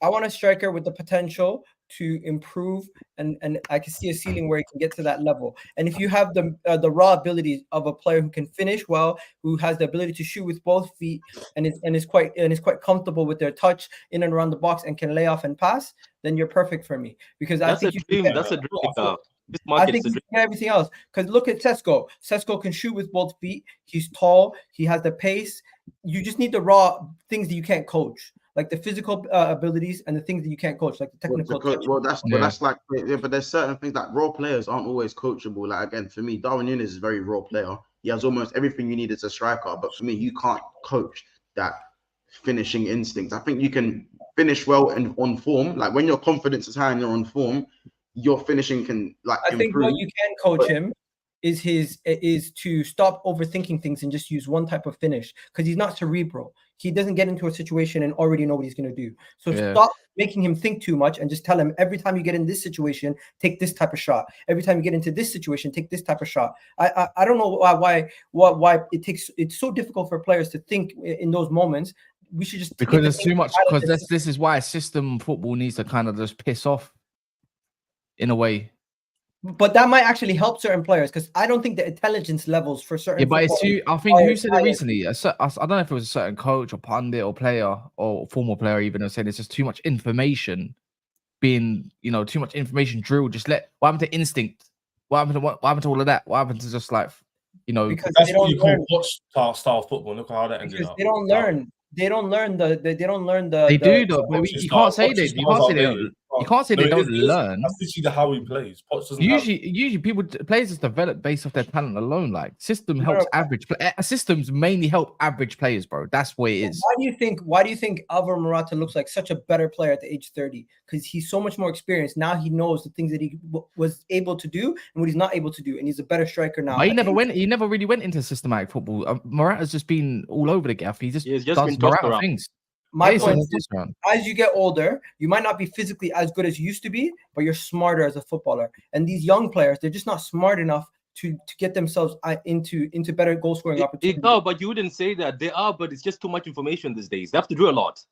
I want a striker with the potential to improve, and I can see a ceiling where he can get to that level. And if you have the raw abilities of a player who can finish well, who has the ability to shoot with both feet, and is quite comfortable with their touch in and around the box and can lay off and pass, then you're perfect for me. Because that's a dream. That's a dream. I think you can everything else. Because look at Sesko. Sesko can shoot with both feet. He's tall. He has the pace. You just need the raw things that you can't coach, like the physical abilities and the things that you can't coach, like the technical. That's like, but there's certain things that raw players aren't always coachable. Like, again, for me, Darwin Nunez is a very raw player. He has almost everything you need as a striker. But for me, you can't coach that finishing instinct. I think you can finish well and on form. Like, when your confidence is high and you're on form, your finishing can improve. I think what you can coach him is to stop overthinking things and just use one type of finish, because he's not cerebral. He doesn't get into a situation and already know what he's going to do. So stop making him think too much and just tell him, every time you get in this situation, take this type of shot. Every time you get into this situation, take this type of shot. I don't know why it's so difficult for players to think in those moments. We should just, because there's too much, because this is why system football needs to kind of just piss off in a way. But that might actually help certain players, because I don't think the intelligence levels for certain. Yeah, but it's too. I think who said it recently? I don't know if it was a certain coach or pundit or player or former player even, who said it's just too much information being, too much information drilled. Just what happened to instinct? What happened to all of that? What happened to just because that's what you call watch style football. Look how that ended up. They don't learn. They don't learn the. They don't learn the. They do though. But you can't say that. You can't say they don't. You can't say they don't learn. That's literally how he plays. Usually, players just develop based off their talent alone. Like system helps average. Systems mainly help average players, bro. That's what it is. Why do you think Alvaro Morata looks like such a better player at the age 30? Because he's so much more experienced now. He knows the things that he was able to do and what he's not able to do, and he's a better striker now. But he never really went into systematic football. Morata's just been all over the gaff. He just does Morata things. My point is, as you get older, you might not be physically as good as you used to be, but you're smarter as a footballer. And these young players, they're just not smart enough to get themselves into better goal scoring opportunities. No, but you wouldn't say that. They are, but it's just too much information these days. They have to do a lot.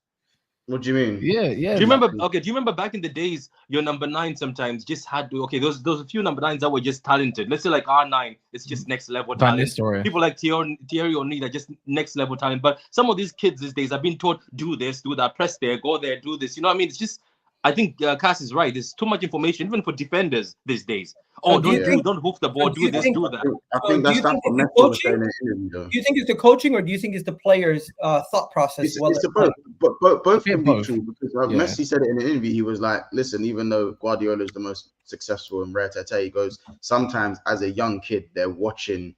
What do you mean? Yeah. Do you remember? Okay. Do you remember back in the days, your number 9 sometimes just had to. Okay, those a few number 9s that were just talented. Let's say like R9, it's just next level talent. People like Thierry O'Neill are just next level talent. But some of these kids these days have been taught, do this, do that, press there, go there, do this. You know what I mean? It's just. I think Cass is right. There's too much information, even for defenders these days. Oh, don't hoof the ball, do this, do that. I think that's what Messi was saying in the interview. Do you think it's the coaching, or do you think it's the players' thought process? It's both can be true, because Messi said it in the interview. He was like, listen, even though Guardiola is the most successful and rare tete, he goes, sometimes as a young kid, they're watching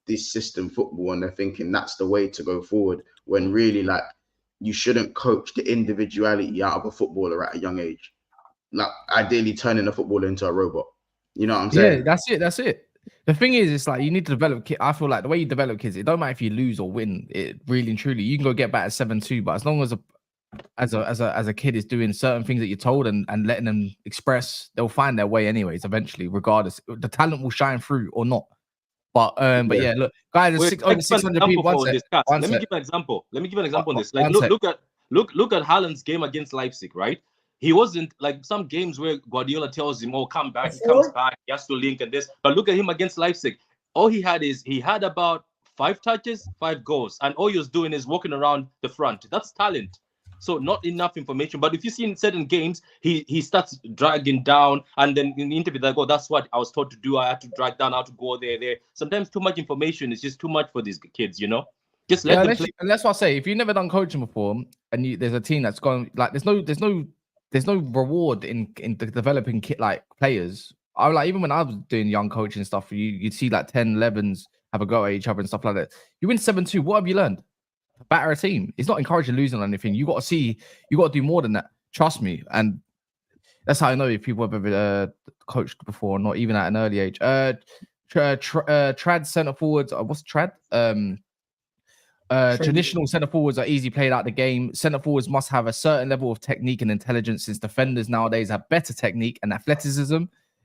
this system football and they're thinking that's the way to go forward, when really you shouldn't coach the individuality out of a footballer at a young age. Like ideally turning a footballer into a robot. You know what I'm saying? Yeah, that's it. The thing is, it's like you need to develop kids. I feel like the way you develop kids, it don't matter if you lose or win. It really and truly, you can go get back at 7-2, but as long as a kid is doing certain things that you're told and letting them express, they'll find their way anyways. Eventually, regardless, the talent will shine through or not. But yeah, look, guys, there's over 600 people. Let me give an example. On this. Like, look at Haaland's game against Leipzig, right? He wasn't like some games where Guardiola tells him, "Oh, come back." He comes back. He has to link and this. But look at him against Leipzig. All he had about 5 touches, 5 goals, and all he was doing is walking around the front. That's talent. So not enough information. But if you see in certain games, he starts dragging down, and then in the interview they go, "That's what I was taught to do. I had to drag down, how to go there." Sometimes too much information is just too much for these kids, Just let them play. And that's what I say. If you've never done coaching before, and there's a team that's gone like, there's no reward in developing players. Even when I was doing young coaching stuff, you'd see like 10, 11s have a go at each other and stuff like that. You win 7-2. What have you learned? Batter a team. It's not encouraging losing or anything. You got to do more than that. Trust me. And that's how I know if people have ever coached before, not even at an early age. Trad centre forwards. What's trad? Traditional centre forwards are easy played out the game. Centre forwards must have a certain level of technique and intelligence, since defenders nowadays have better technique and athleticism.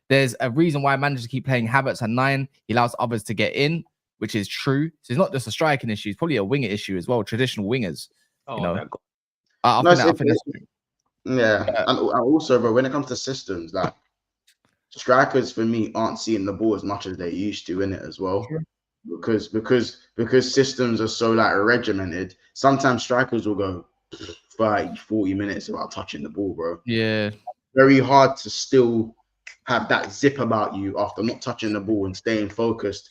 There's a reason why managers keep playing Havertz at 9. He allows others to get in, which is true. So it's not just a striking issue; it's probably a winger issue as well. Traditional wingers, I think that's yeah. And also, bro, when it comes to systems, like strikers for me aren't seeing the ball as much as they used to in it as well. Sure. Because systems are so regimented, sometimes strikers will go 30, 40 minutes without touching the ball, bro. Yeah. Very hard to still have that zip about you after not touching the ball and staying focused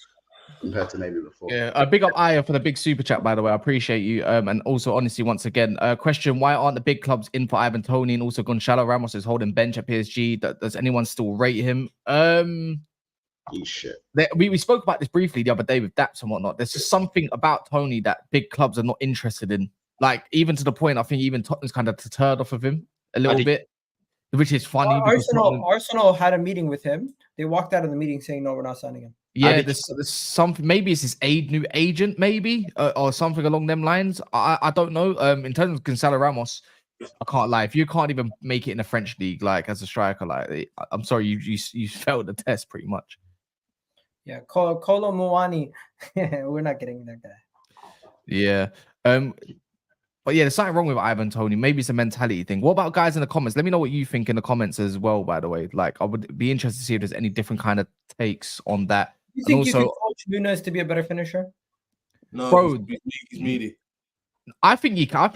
compared to maybe before. Yeah, a big up Aya for the big super chat, by the way. I appreciate you. And also, honestly, once again, question: why aren't the big clubs in for Ivan Toney? And also, Gonçalo Ramos is holding bench at PSG. Does anyone still rate him? Shit. We spoke about this briefly the other day with Daps and whatnot. There's just something about Toney that big clubs are not interested in. Like, even to the point, I think even Tottenham's kind of deterred off of him a little bit, which is funny. Arsenal had a meeting with him. They walked out of the meeting saying, "No, we're not signing him." Yeah, there's something. Maybe it's his new agent, maybe, or something along them lines. I don't know. In terms of Gonzalo Ramos, I can't lie. If you can't even make it in the French league, like as a striker, like I'm sorry, you failed the test pretty much. Yeah, Kolo Muani. We're not getting that guy. Yeah. But yeah, there's something wrong with Ivan Toney. Maybe it's a mentality thing. What about guys in the comments? Let me know what you think in the comments as well, by the way. Like, I would be interested to see if there's any different kind of takes on that. You think you could coach Nunez to be a better finisher? No, bro, he's meaty. I think he can.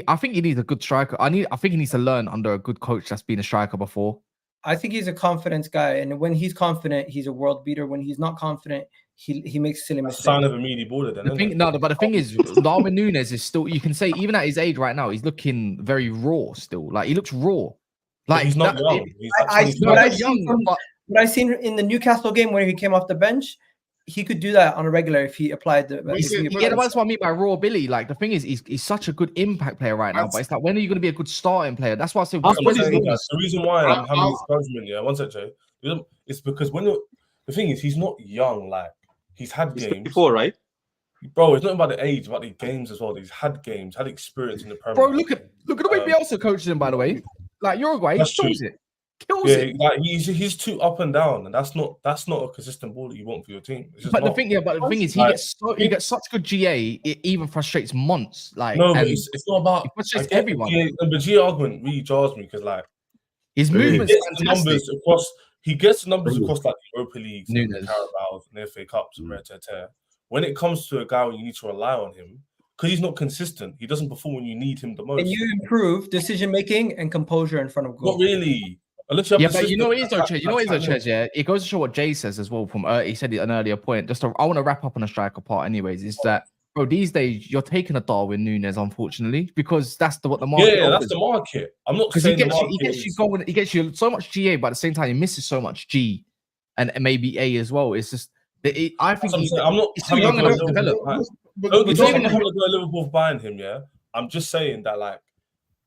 I think he needs a good striker. I think he needs to learn under a good coach that's been a striker before. I think he's a confidence guy, and when he's confident, he's a world beater. When he's not confident, he makes silly mistakes. Sign of a meaty baller, then. But the thing is, Darwin Nunez is still. You can say even at his age right now, he's looking very raw still. Like he looks raw. Like he's not young. What I seen in the Newcastle game where he came off the bench, he could do that on a regular if he applied the. That's what I mean by raw Billy. Like the thing is, he's such a good impact player right now. But it's like, when are you going to be a good starting player? That's why I say. The reason why I'm having this judgment, yeah, one sec, Jay. It's because the thing is, he's not young. Like he's had games before, right? Bro, it's not about the age, about the games as well. He's had games, had experience in the Premier. Bro, look at the way Bielsa coaches him. By the way, like Uruguay, he kills it. Like he's too up and down, and that's not a consistent ball that you want for your team. But the thing is, he gets such good GA, it even frustrates Monts. Like no, but it's not about it frustrates everyone. The GA argument really jars me because like his movement he gets the numbers across like the Europa Leagues, and the Carabaos, and the FA Cups, and when it comes to a guy where you need to rely on him, because he's not consistent, he doesn't perform when you need him the most. And you improve decision making and composure in front of goal. Not really. But you know what it is though, Chez? Yeah, it goes to show what Jay says as well. From he said an earlier point. I want to wrap up on a striker part, anyways. Is that bro? These days you're taking a Darwin Nunez, unfortunately, because that's what the market. Yeah, that's the market. I'm not saying he gets you so much GA, but at the same time he misses so much G and maybe A as well. It's just I think he's too young enough to develop. Don't having to go Liverpool buying him. Yeah, I'm just saying that like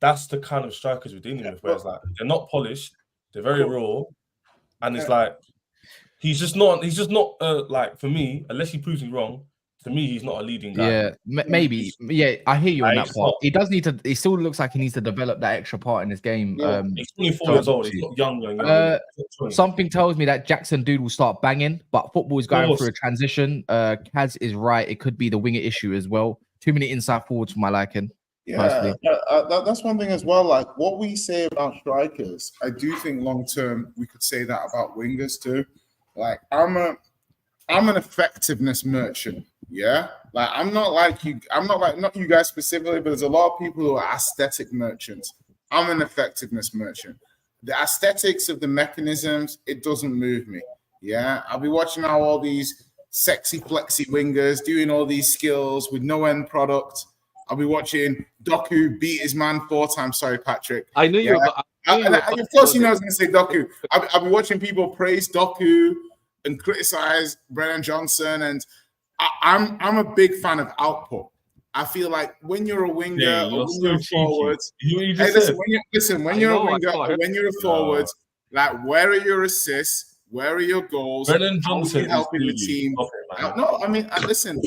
that's the kind of strikers we're dealing with. Where it's like they're not polished. They're very raw, and it's like he's just not like, for me, unless he proves me wrong. To me, he's not a leading guy. Yeah, maybe. Yeah, I hear you on that part. He does need to. He still looks like he needs to develop that extra part in his game. Yeah. He's 24 years old. He's not young. Something tells me that Jackson Dude will start banging, but football is going through a transition. Kaz is right. It could be the winger issue as well. Too many inside forwards for my liking. Yeah, that's one thing as well. Like what we say about strikers, I do think long term we could say that about wingers too. Like I'm an effectiveness merchant. Yeah, like I'm not like you. I'm not like, not you guys specifically, but there's a lot of people who are aesthetic merchants. I'm an effectiveness merchant. The aesthetics of the mechanisms, it doesn't move me. Yeah, I'll be watching how all these sexy flexy wingers doing all these skills with no end product. I'll be watching Doku beat his man 4 times. Sorry, Patrick. I knew you were. Of course, you know I was going to say Doku. I'll be watching people praise Doku and criticize Brennan Johnson, and I'm a big fan of output. I feel like when you're a winger or when you're a forward, when you're a winger or when you're a forward, like where are your assists? Where are your goals? Brennan Johnson helping the team. No, I mean, listen,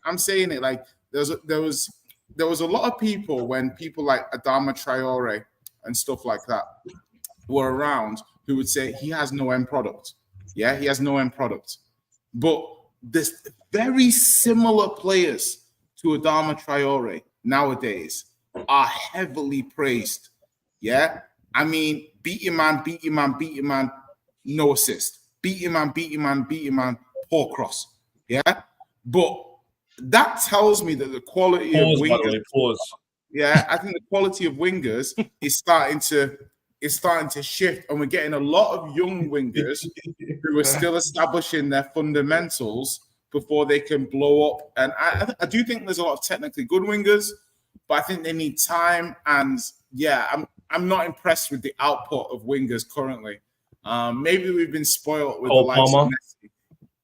I'm saying it like there was a lot of people when people like Adama Traore and stuff like that were around who would say he has no end product. Yeah, he has no end product. But there's very similar players to Adama Traore nowadays are heavily praised. Yeah, I mean, beat your man, no assist. Beat your man, poor cross. Yeah, but that tells me that the quality of wingers. Yeah, I think the quality of wingers is starting to shift, and we're getting a lot of young wingers who are still establishing their fundamentals before they can blow up. And I do think there's a lot of technically good wingers, but I think they need time. And yeah, I'm not impressed with the output of wingers currently. Maybe we've been spoiled with the likes of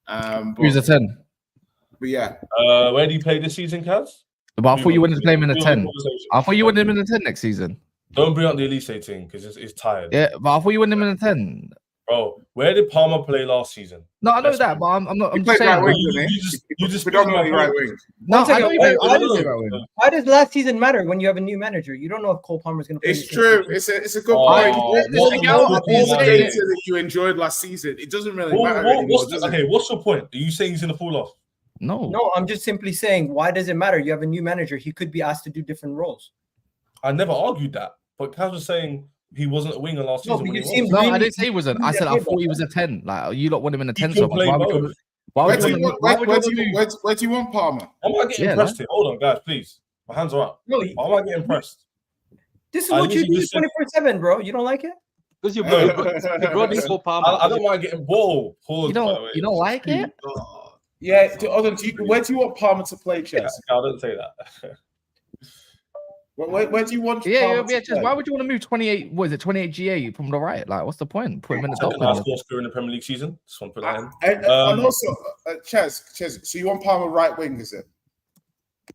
Messi. Who's a 10? But yeah. Where do you play this season, Kaz? But I thought you wanted to play him in a 10. I thought you wanted him in a 10 next season. Don't bring up the Olise thing because it's tired. Yeah, but I thought you wanted him in a 10. Bro, where did Palmer play last season? No, I know that, but I'm not. I'm just right saying. wing, You just predominantly right wing. No, One second, I know why does last season matter when you have a new manager? You don't know if Cole Palmer is going to play. It's true. It's a good point. That you enjoyed last season. It doesn't really matter anymore. What's your point? Are you saying he's going to fall off? No, I'm just simply saying, why does it matter? You have a new manager. He could be asked to do different roles. I never argued that, but Kaz was saying he wasn't a winger last season. No, I didn't say he wasn't. I said I thought he was a 10. Like, you lot want him in a 10 so much. Where do you want Palmer? I'm not getting impressed here. Hold on, guys, please. My hands are up. No, I'm not getting impressed. This is what you do 24/7, bro. You don't like it? Because you brought in Cole Palmer. I don't mind getting ball. You don't like it? Yeah. Where do you want Palmer to play, Chess? I don't say that. Where do you want? Chess. Why would you want to move 28? What is it? 28 GA from the right? Like, what's the point? Put him in the top. Last goal scorer in the Premier League season. Just want to put that in. And also, Chess. So you want Palmer right wing? Is it?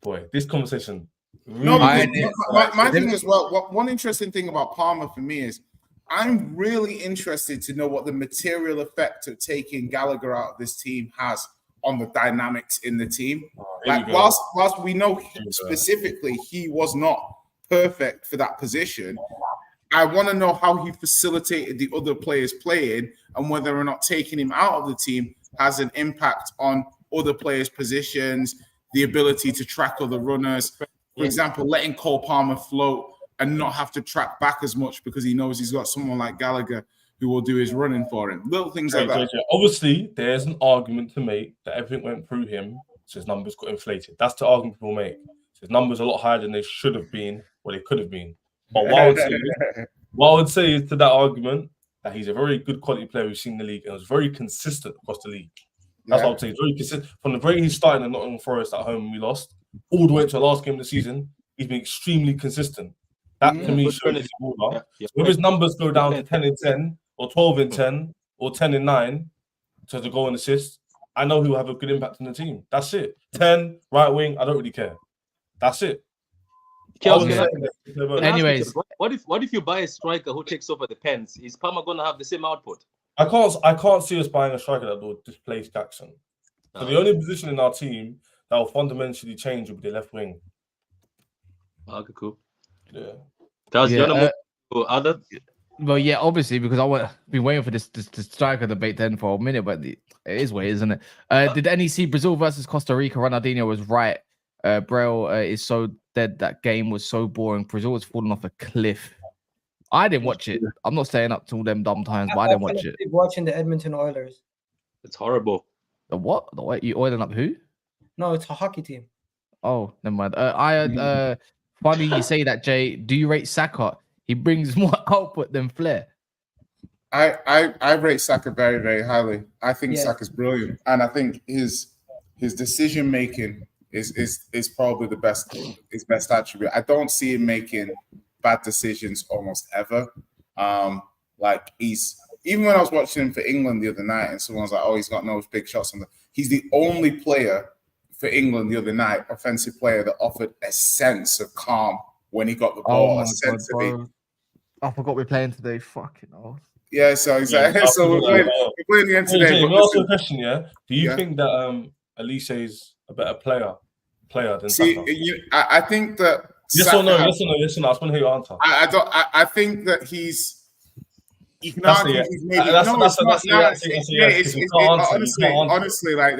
Boy, this conversation. Really No, my thing as well. One interesting thing about Palmer for me is I'm really interested to know what the material effect of taking Gallagher out of this team has on the dynamics in the team. Like whilst we know specifically he was not perfect for that position, I want to know how he facilitated the other players playing and whether or not taking him out of the team has an impact on other players' positions, the ability to track other runners. For example, letting Cole Palmer float and not have to track back as much because he knows he's got someone like Gallagher who will do his running for him. Little things like that. Obviously, there's an argument to make that everything went through him, so his numbers got inflated. That's the argument people make. So his numbers are a lot higher than they should have been, or they could have been. But what I would say is to that argument that he's a very good quality player who's seen the league and was very consistent across the league. That's what I would say. He's very consistent. From the very he started at Nottingham Forest at home and we lost, all the way to the last game of the season, he's been extremely consistent. That to me shows his order. If his numbers go down to 10 and 10, or 12 and 10, or 10 and 9 to the goal and assist, I know he'll have a good impact on the team. That's it. 10, right wing, I don't really care. That's it. Anyways, what if you buy a striker who takes over the pens? Is Palmer going to have the same output? I can't see us buying a striker that will displace Jackson. So the only position in our team that will fundamentally change will be the left wing. Okay, cool. Yeah. Guys, you want to move to other? Well, yeah, obviously, because I've been waiting for this striker debate then for a minute, but it is what it is, isn't it? Did any see Brazil versus Costa Rica? Ronaldinho was right. Braille is so dead. That game was so boring. Brazil was falling off a cliff. I didn't watch it. I'm not staying up to all them dumb times, but I didn't watch it. Watching the Edmonton Oilers. It's horrible. The what? The what? You oiling up who? No, it's a hockey team. Oh, never mind. Funny you say that, Jay. Do you rate Saka? He brings more output than Flair. I rate Saka very, very highly. I think Saka's brilliant, and I think his decision making is probably his best attribute. I don't see him making bad decisions almost ever. Like even when I was watching him for England the other night, and someone was like, "Oh, he's got no big shots on the." He's the only player for England the other night, offensive player that offered a sense of calm when he got the ball. I forgot we're playing today. Fucking hell. Yeah, so exactly. So we're playing the end today. Let me ask you a question. Yeah, do you think that Olise is a better player than Saka? I think that. Yes or no? I just want to hear your answer. I think that he's. You can argue he's maybe honestly, like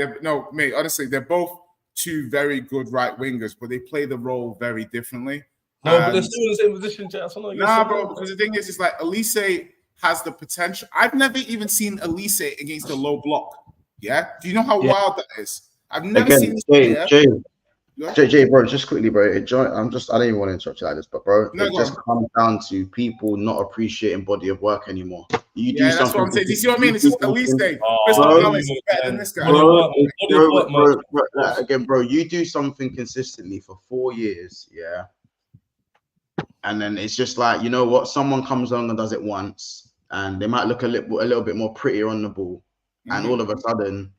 mate. Honestly, they're both two very good right wingers, but they play the role very differently. No, but they're still in the same position, Jay. Nah, bro. Because the thing is, it's like Olise has the potential. I've never even seen Olise against a low block. Yeah, do you know how wild that is? I've never seen this. Jay, bro, just quickly, bro. I don't even want to interrupt you like this, but bro, it just comes down to people not appreciating body of work anymore. You do that's what I'm saying. Do you see what I mean? It's just Olise. Better than this guy. Bro, you do something consistently for 4 years, yeah. And then it's just like, you know what? Someone comes on and does it once, and they might look a little bit more prettier on the ball, and all of a sudden,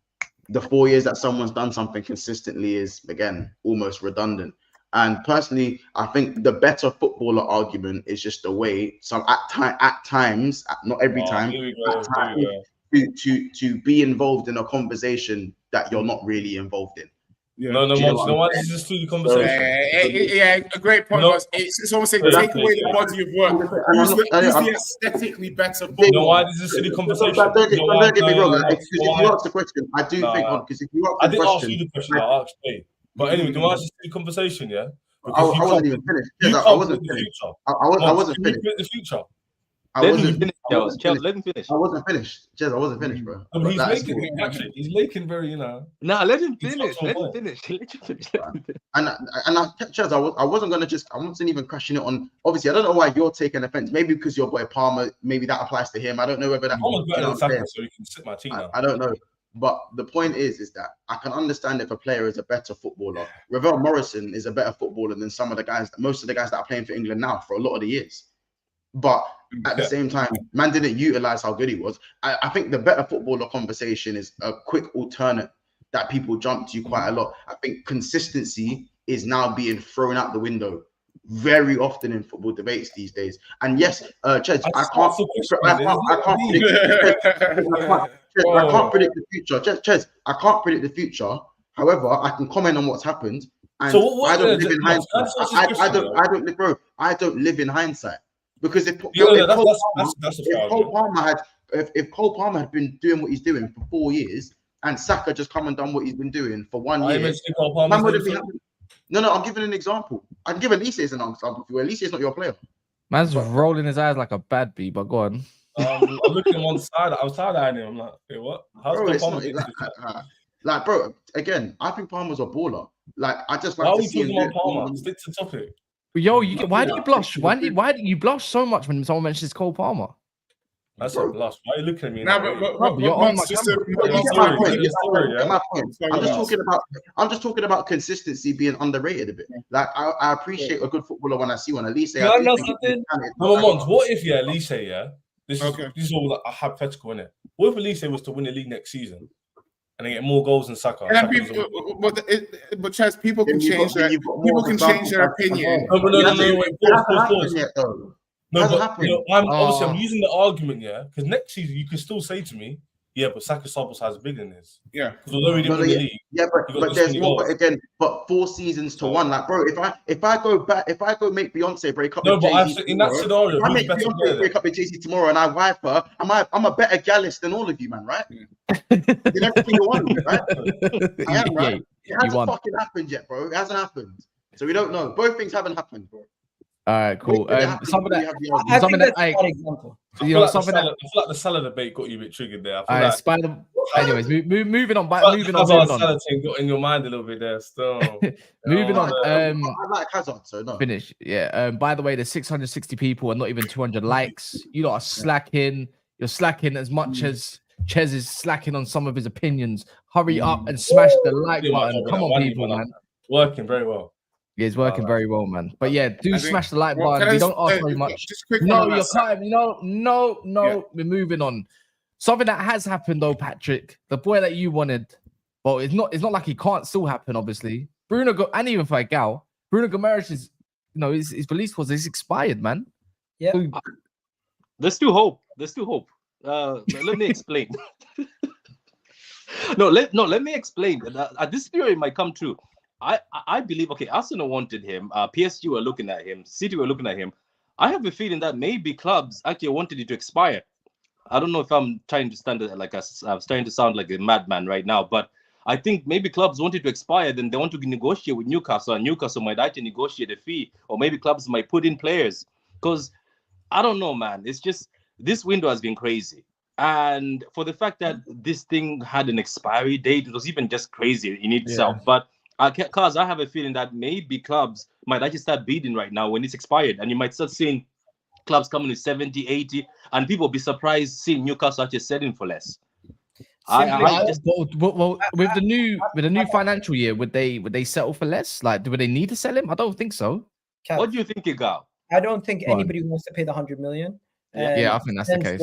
the 4 years that someone's done something consistently is again almost redundant. And personally, I think the better footballer argument is just the way some at times, not every time, to be involved in a conversation that you're not really involved in. Yeah. No, why does this do the conversation? Yeah, a great point. It's almost like take away the body of work. Who's the aesthetically better footballer? Why does this do the conversation? Don't get me wrong. If you ask the question, I do think because if you ask the question, I didn't ask you the question. I asked me. But anyway, do I just do the conversation? Yeah. I wasn't even finished. I wasn't finished. I wasn't finished. The future. Let him finish. Let him finish. I wasn't finished. Jez, I wasn't finished, bro. He's making very, Nah, let him finish. Let him finish. And Jez, I wasn't even crashing it on. Obviously, I don't know why you're taking offense. Maybe because your boy Palmer, maybe that applies to him. I don't know whether that. Palmer's better than Saka, so you can sit my team now. I don't know. But the point is that I can understand if a player is a better footballer. Ravel Morrison is a better footballer than most of the guys that are playing for England now for a lot of the years. But at the same time, man didn't utilize how good he was. I think the better footballer conversation is a quick alternate that people jump to quite a lot. I think consistency is now being thrown out the window very often in football debates these days. And yes, Chez, I can't predict the future. Chez, I can't predict the future. However, I can comment on what's happened. And so I don't live in hindsight. I don't live in hindsight. Because if Cole Palmer had been doing what he's doing for 4 years and Saka just come and done what he's been doing for 1 year, I'm giving an example. I'm giving Olise as an example. Olise is not your player. Man's rolling his eyes like a bad bee, but go on. I'm looking on one side. I was side-eyeing him. I'm like, hey, what? How's Cole Palmer? Bro, again, I think Palmer's a baller. Like, I just like to see him. Why are we talking about Palmer? Stick to the topic. Yo, why do you blush? Why do you blush so much when someone mentions Cole Palmer? That's a blush. Why are you looking at me? You're on my camera. I'm just talking about consistency being underrated a bit. Like I appreciate a good footballer when I see one. Olise. What if Olise? This is all like a hypothetical, isn't it? What if Olise was to win the league next season? And they get more goals than Saka. But Chaz, people can change their opinion. I'm using the argument, because next season you can still say to me, but Saka sample size is bigger than this. Yeah. Because although he didn't win the league, but there's more. But again, 4 seasons to 1. Like, bro, if I go make Beyonce break up with Jay-Z in that scenario, if I make Beyonce break up with Jay-Z tomorrow and I wife her, I'm a better gallus than all of you, man, right? In everything you want, right? I am, right? It hasn't fucking happened yet, bro. It hasn't happened. So we don't know. Both things haven't happened, bro. All right, cool. Some of that, I feel like the Salah debate got you a bit triggered there. Anyways, moving on. Moving on. Salah team got in your mind a little bit there. Still, moving on. I like Hazard, so no. Finish. Yeah. By the way, there's 660 people and not even 200 likes. You lot are slacking. You're slacking as much as Chez is slacking on some of his opinions. Hurry up and smash the like button. Come on, people, man. Working very well. Yeah, it's working very well, man. But yeah, smash the like button. We don't ask very much. No, you're time. No. We're moving on. Something that has happened though, Patrick, the boy that you wanted. Well, it's not like it can't still happen, obviously. And even for Gal, Bruno Gomes is, his release was expired, man. Yeah. There's still hope. Let me explain. Let me explain. This theory might come true. I believe, Arsenal wanted him. PSG were looking at him. City were looking at him. I have a feeling that maybe clubs actually wanted it to expire. I don't know if I'm trying to stand like I'm starting to sound like a madman right now, but I think maybe clubs wanted to expire, then they want to negotiate with Newcastle, and Newcastle might actually negotiate a fee, or maybe clubs might put in players. Because I don't know, man. It's just this window has been crazy. And for the fact that this thing had an expiry date, it was even just crazy in itself. Yeah. But because I have a feeling that maybe clubs might actually start bidding right now when it's expired, and you might start seeing clubs coming with 70, 80, and people be surprised seeing Newcastle actually selling for less. With the new financial year, would they settle for less? Like, would they need to sell him? I don't think so. What do you think, Igal? I don't think anybody wants to pay the 100 million. Yeah, I think that's the case.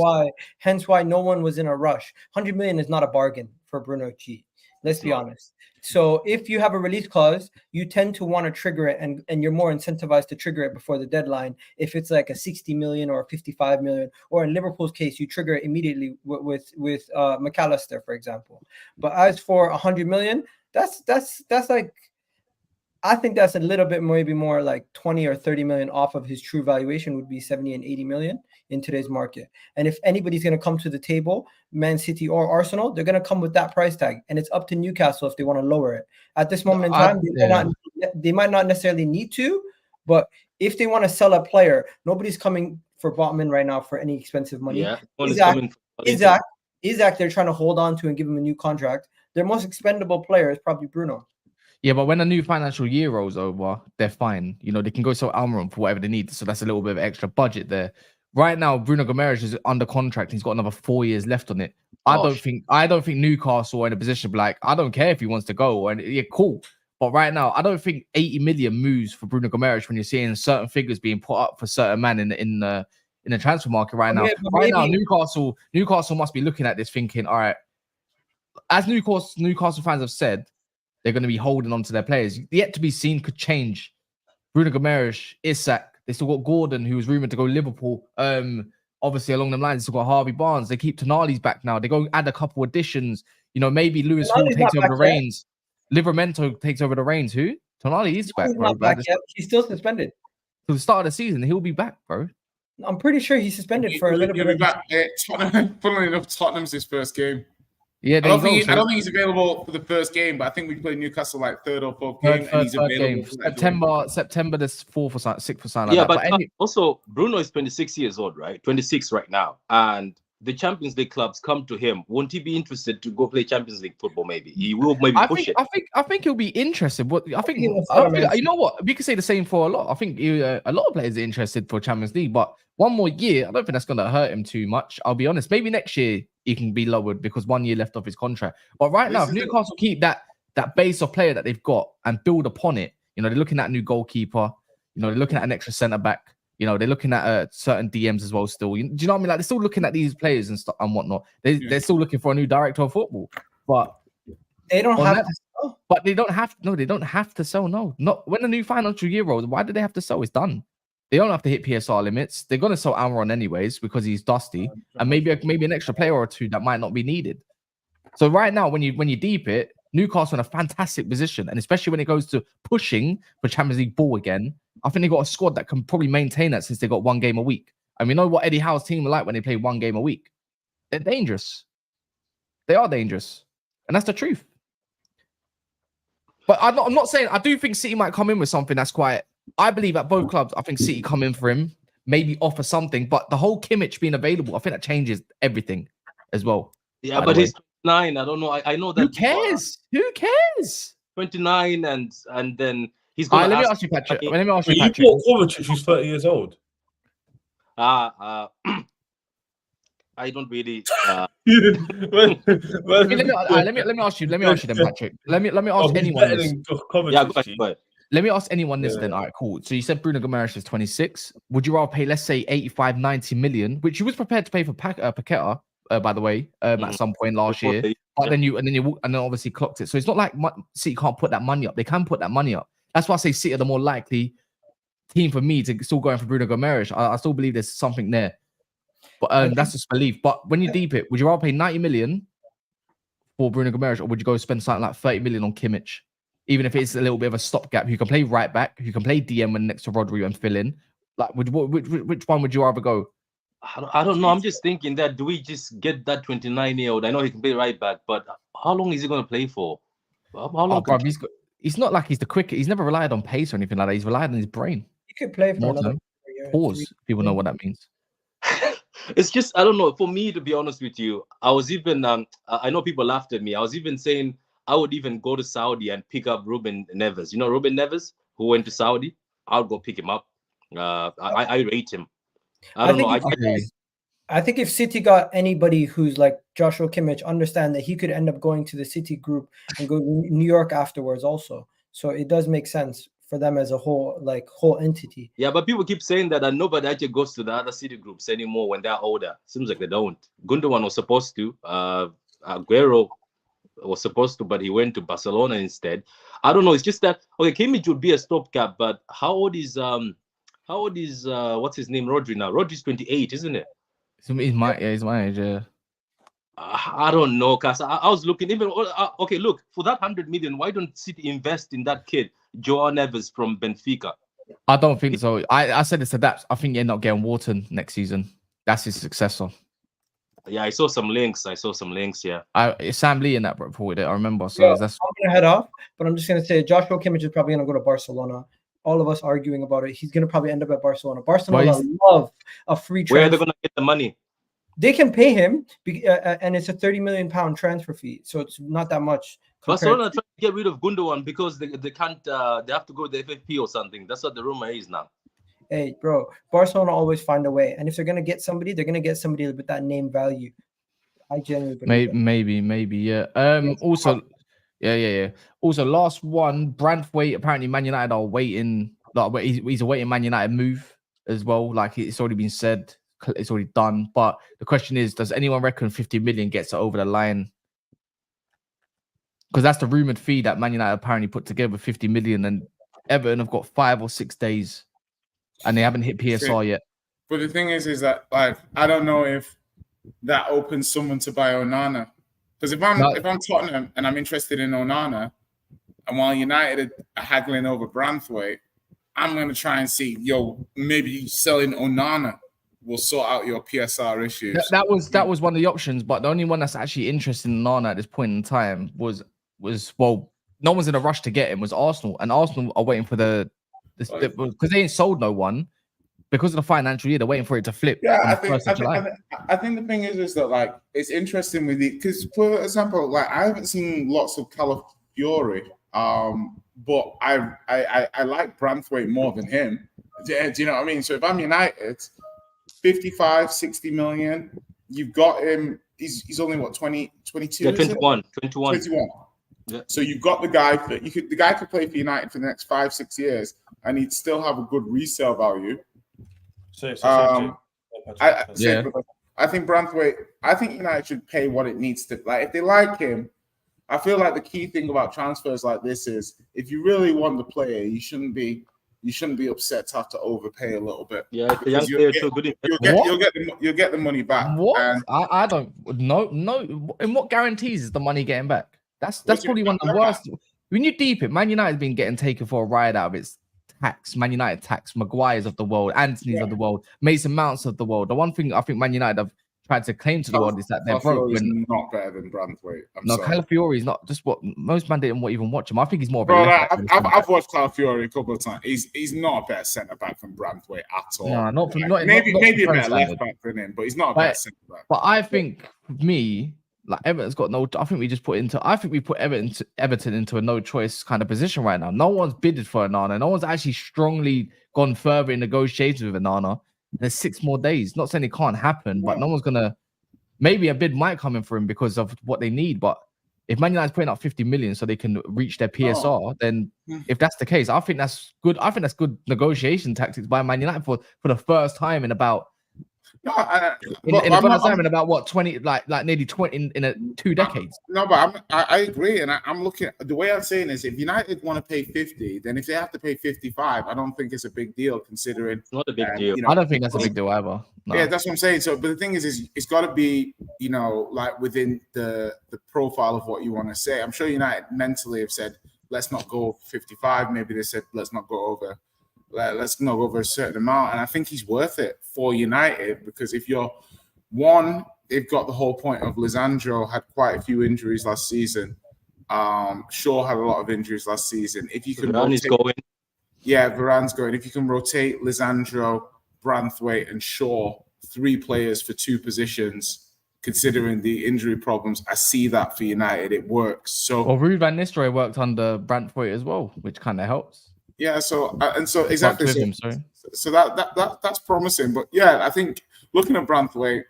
Hence why no one was in a rush. 100 million is not a bargain for Bruno G. Let's be honest. So if you have a release clause, you tend to want to trigger it, and you're more incentivized to trigger it before the deadline. If it's like a 60 million or a 55 million, or in Liverpool's case, you trigger it immediately with McAllister, for example. But as for 100 million, that's like, I think that's a little bit maybe more like 20 or 30 million off of his true valuation, would be 70 and 80 million in today's market. And if anybody's going to come to the table, Man City or Arsenal, they're going to come with that price tag. And it's up to Newcastle if they want to lower it. At this moment in time, they might not necessarily need to, but if they want to sell a player, nobody's coming for Botman right now for any expensive money. Yeah, Isaac, they're trying to hold on to and give him a new contract. Their most expendable player is probably Bruno. Yeah, but when a new financial year rolls over, they're fine. You know, they can go sell Almiron for whatever they need. So that's a little bit of extra budget there. Right now, Bruno Gomes is under contract. He's got another 4 years left on it. I don't think Newcastle are in a position to be like, I don't care if he wants to go. And yeah, cool. But right now, I don't think 80 million moves for Bruno Gomes when you're seeing certain figures being put up for certain man in the transfer market right now. Now, Newcastle must be looking at this thinking, all right, as Newcastle fans have said, they're going to be holding on to their players. Yet to be seen could change. Bruno Gomes, Isak, they still got Gordon, who was rumored to go Liverpool. Obviously, along them lines, they still got Harvey Barnes. They keep Tonali's back now. They go add a couple additions. You know, maybe Lewis Hall takes over the reins. Livramento takes over the reins. Who? Tonali is back, bro. Not back yet. He's still suspended. To the start of the season, he'll be back, bro. I'm pretty sure he's suspended for a little bit. Funnily enough, Tottenham's his first game. Yeah, I don't think he's available for the first game, but I think we play Newcastle like third or fourth game, and he's available for September the 4th or 6th or something. Yeah, like that. But also Bruno is 26 years old, right? 26 right now, and the Champions League clubs come to him. Won't he be interested to go play Champions League football? Maybe he will. Maybe push it. I think he'll be interested. But I think you know what? We could say the same for a lot. I think a lot of players are interested for Champions League, but one more year, I don't think that's going to hurt him too much. I'll be honest. Maybe next year he can be lowered because 1 year left off his contract. But right now, if Newcastle keep that base of player that they've got and build upon it, you know, they're looking at a new goalkeeper. You know, they're looking at an extra centre back. You know, they're looking at certain DMs as well still. Do you know what I mean? Like, they're still looking at these players and stuff and whatnot. They're still looking for a new director of football. But they don't have to sell. But they don't have to sell. No. Not when the new financial year rolls. Why do they have to sell? It's done. They don't have to hit PSR limits. They're going to sell Almiron anyways because he's dusty. And maybe an extra player or two that might not be needed. So right now, when you deep it, Newcastle in a fantastic position. And especially when it goes to pushing for Champions League ball again, I think they got a squad that can probably maintain that since they got 1 game a week. And we know what Eddie Howe's team are like when they play 1 game a week. They're dangerous. They are dangerous. And that's the truth. But I'm not saying, I do think City might come in with something that's quite, I believe at both clubs, I think City come in for him, maybe offer something. But the whole Kimmich being available, I think that changes everything as well. Yeah, but he's 29. I don't know. I know that. Who cares? Who cares? 29 and then he's going to let me ask you, Patrick. Let me ask you, Patrick. You bought Kovacic, who's 30 years old. I don't really. Let me ask you then, Patrick. Let me ask anyone this. Yeah, go ahead. Let me ask anyone this then. All right, cool. So you said Bruno Gomes is 26. Would you rather pay, let's say, 85, 90 million, which you was prepared to pay for Paqueta, by the way, at some point last year. But then you obviously clocked it. So it's not like City can't put that money up. They can put that money up. That's why I say City are the more likely team for me to still go in for Bruno Gomes. I still believe there's something there. But that's just belief. But when you deep it, would you rather pay 90 million for Bruno Gomes, or would you go spend something like 30 million on Kimmich? Even if it's a little bit of a stopgap, you can play right back, you can play DM when next to Rodri and fill in. Like, which one would you rather go? I don't know. I'm just thinking that, do we just get that 29-year-old? I know he can play right back, but how long is he going to play for? How long? Bro, he's not like he's the quickest. He's never relied on pace or anything like that. He's relied on his brain. He could play for another year. Pause. People know what that means. It's just, I don't know. For me, to be honest with you, I was even, I know people laughed at me. I was even saying I would even go to Saudi and pick up Ruben Neves. You know Ruben Neves, who went to Saudi? I'll go pick him up. I rate him. I don't know. I think if City got anybody who's like Joshua Kimmich, understand that he could end up going to the City group and go to New York afterwards also. So it does make sense for them as a whole entity. Yeah, but people keep saying that nobody actually goes to the other City groups anymore when they're older. Seems like they don't. Gundogan was supposed to. Aguero was supposed to, but he went to Barcelona instead. I don't know. It's just that Kimmich would be a stopgap, but how old is what's his name, Rodri now? Rodri's 28, isn't it? He's my age. Yeah. I don't know, cause I was looking even. Okay, look, for that 100 million, why don't City invest in that kid, Joao Neves from Benfica? I don't think so. I said it's adapt. I think you're not getting Wharton next season. That's his successor. Yeah, I saw some links. Yeah, it's Sam Lee in that reported it. I remember. So that's. I'm gonna head off, but I'm just gonna say Joshua Kimmich is probably gonna go to Barcelona. All of us arguing about it. He's gonna probably end up at Barcelona. Barcelona love a free transfer. Where are they gonna get the money? They can pay him, and it's a 30 million pound transfer fee, so it's not that much. Barcelona trying to get rid of Gundogan because they can't. They have to go to the FFP or something. That's what the rumor is now. Hey, bro, Barcelona always find a way, and if they're gonna get somebody, they're gonna get somebody with that name value. I genuinely believe maybe, yeah. Also, yeah. Also, last one, Branthwaite. Apparently, Man United are waiting. Like, he's awaiting Man United move as well. Like, it's already been said. It's already done, but the question is, does anyone reckon 50 million gets it over the line? Because that's the rumored fee that Man United apparently put together, 50 million, and Everton have got 5 or 6 days, and they haven't hit PSR yet. But the thing is that, like, I don't know if that opens someone to buy Onana, because if I'm Tottenham and I'm interested in Onana, and while United are haggling over Branthwaite, I'm gonna try and see, maybe selling Onana will sort out your PSR issues. That was one of the options, but the only one that's actually interested in Nana at this point in time was no one's in a rush to get him, was Arsenal, and Arsenal are waiting for because they ain't sold no one because of the financial year. They're waiting for it to flip. Yeah, I think the thing is that, like, it's interesting with it because, for example, like, I haven't seen lots of Calafiori, but I like Branthwaite more than him. Do you know what I mean? So if I'm United, 55, 60 million, you've got him. He's only what, 22? Yeah, 21. Yeah. So you've got the guy that the guy could play for United for the next 5-6 years, and he'd still have a good resale value. I think Branthwaite. I think United should pay what it needs to. Like, if they like him, I feel like the key thing about transfers like this is, if you really want the player, you shouldn't be upset to have to overpay a little bit. Yeah, the young player too good. You'll get the money back. What? And I don't know. In what guarantees is the money getting back? That's probably one of the worst. When you deep it, Man United's been getting taken for a ride out of its tax. Man United tax, Maguire's of the world, Anthony's of the world, Mason Mounts of the world. The one thing I think Man United have tried to claim to the world is that they're broke. Not better than Branthwaite. Calafiori is not just what most man didn't even watch him. I think he's more of a I've watched Calafiori a couple of times. He's not a better centre back than Branthwaite at all. No, not maybe a better left back than him, but he's not a better centre back. But I think, for me, like, Everton's got no. I think we put Everton into a no choice kind of position right now. No one's bidded for Onana. No one's actually strongly gone further in negotiations with Onana. There's 6 more days. Not saying it can't happen, but no one's gonna. Maybe a bid might come in for him because of what they need. But if Man United's putting up 50 million so they can reach their PSR, then if that's the case, I think that's good. I think that's good negotiation tactics by Man United for the first time in about. In about what, 20, like nearly 20 in 2 decades. No, but I agree, and I'm looking. The way I'm saying is, if United want to pay 50, then if they have to pay 55, I don't think it's a big deal considering. It's not a big deal. I don't think that's a big deal either. No. Yeah, that's what I'm saying. So, but the thing is it's got to be, like, within the profile of what you want to say. I'm sure United mentally have said, let's not go over 55. Maybe they said, let's not go over a certain amount, and I think he's worth it for United, because if you're one, they've got the whole point of Lisandro had quite a few injuries last season. Shaw had a lot of injuries last season. If you can Varane's going. Yeah, Varane's going. If you can rotate Lisandro, Branthwaite, and Shaw, 3 players for 2 positions, considering the injury problems, I see that for United. It works. So, Ruud van Nistelrooy worked under Branthwaite as well, which kind of helps. Yeah, so exactly. So that's promising. But yeah, I think looking at Branthwaite,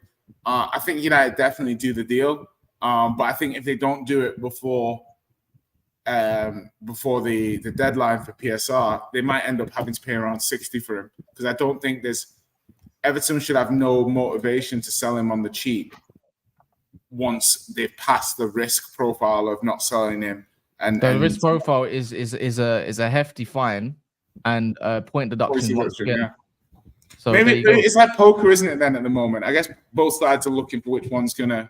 I think United definitely do the deal. But I think if they don't do it before the deadline for PSR, they might end up having to pay around 60 for him, because I don't think Everton should have no motivation to sell him on the cheap. once they've passed the risk profile of not selling him. And the risk profile is a hefty fine and point deduction once again. Yeah. So maybe it's like poker, isn't it? Then at the moment, I guess both sides are looking for which one's gonna.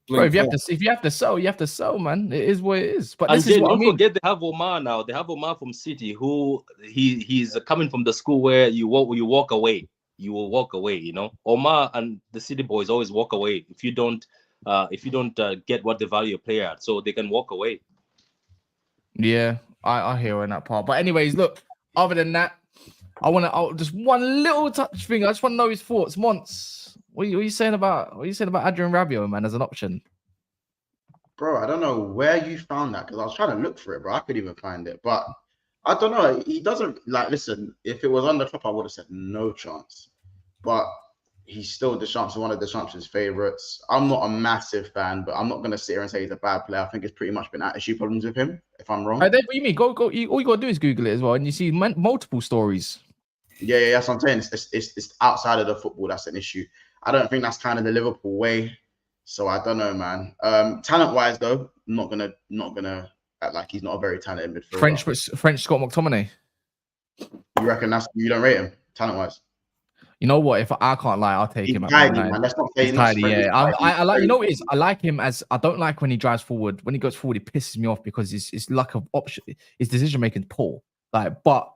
Bro, if you have to sell, you have to sell, man. It is what it is. But and this is what don't I mean. forget they have Omar now. They have Omar from City, who he's coming from the school where you walk away. You will walk away. You know, Omar and the City boys always walk away if you don't get what they value a player at, so they can walk away. Yeah, I hear in that part. But anyways, look. Other than that, I want to just one little touch thing. I just want to know his thoughts. Monts, what are you saying about Adrian Rabiot, man, as an option? Bro, I don't know where you found that because I was trying to look for it, bro. I couldn't even find it. But I don't know. He doesn't listen. If it was on the top, I would have said no chance. But he's still one of Deschamps' favorites. I'm not a massive fan, but I'm not gonna sit here and say he's a bad player. I think it's pretty much been attitude problems with him. If I'm wrong. What do you mean? Go. All you gotta do is Google it as well, and you see multiple stories. Yeah, that's what I'm saying. It's outside of the football that's an issue. I don't think that's kind of the Liverpool way. So I don't know, man. Talent-wise, though, I'm not gonna act like he's not a very talented midfielder. French Scott McTominay. You reckon you don't rate him talent-wise? You know what? If I can't lie, I'll take him at tidy, man. Let's not say he's tidy. Yeah, I like. You know what it is? I like him as I don't like when he drives forward. When he goes forward, it pisses me off because his lack of option, his decision making poor. Like, but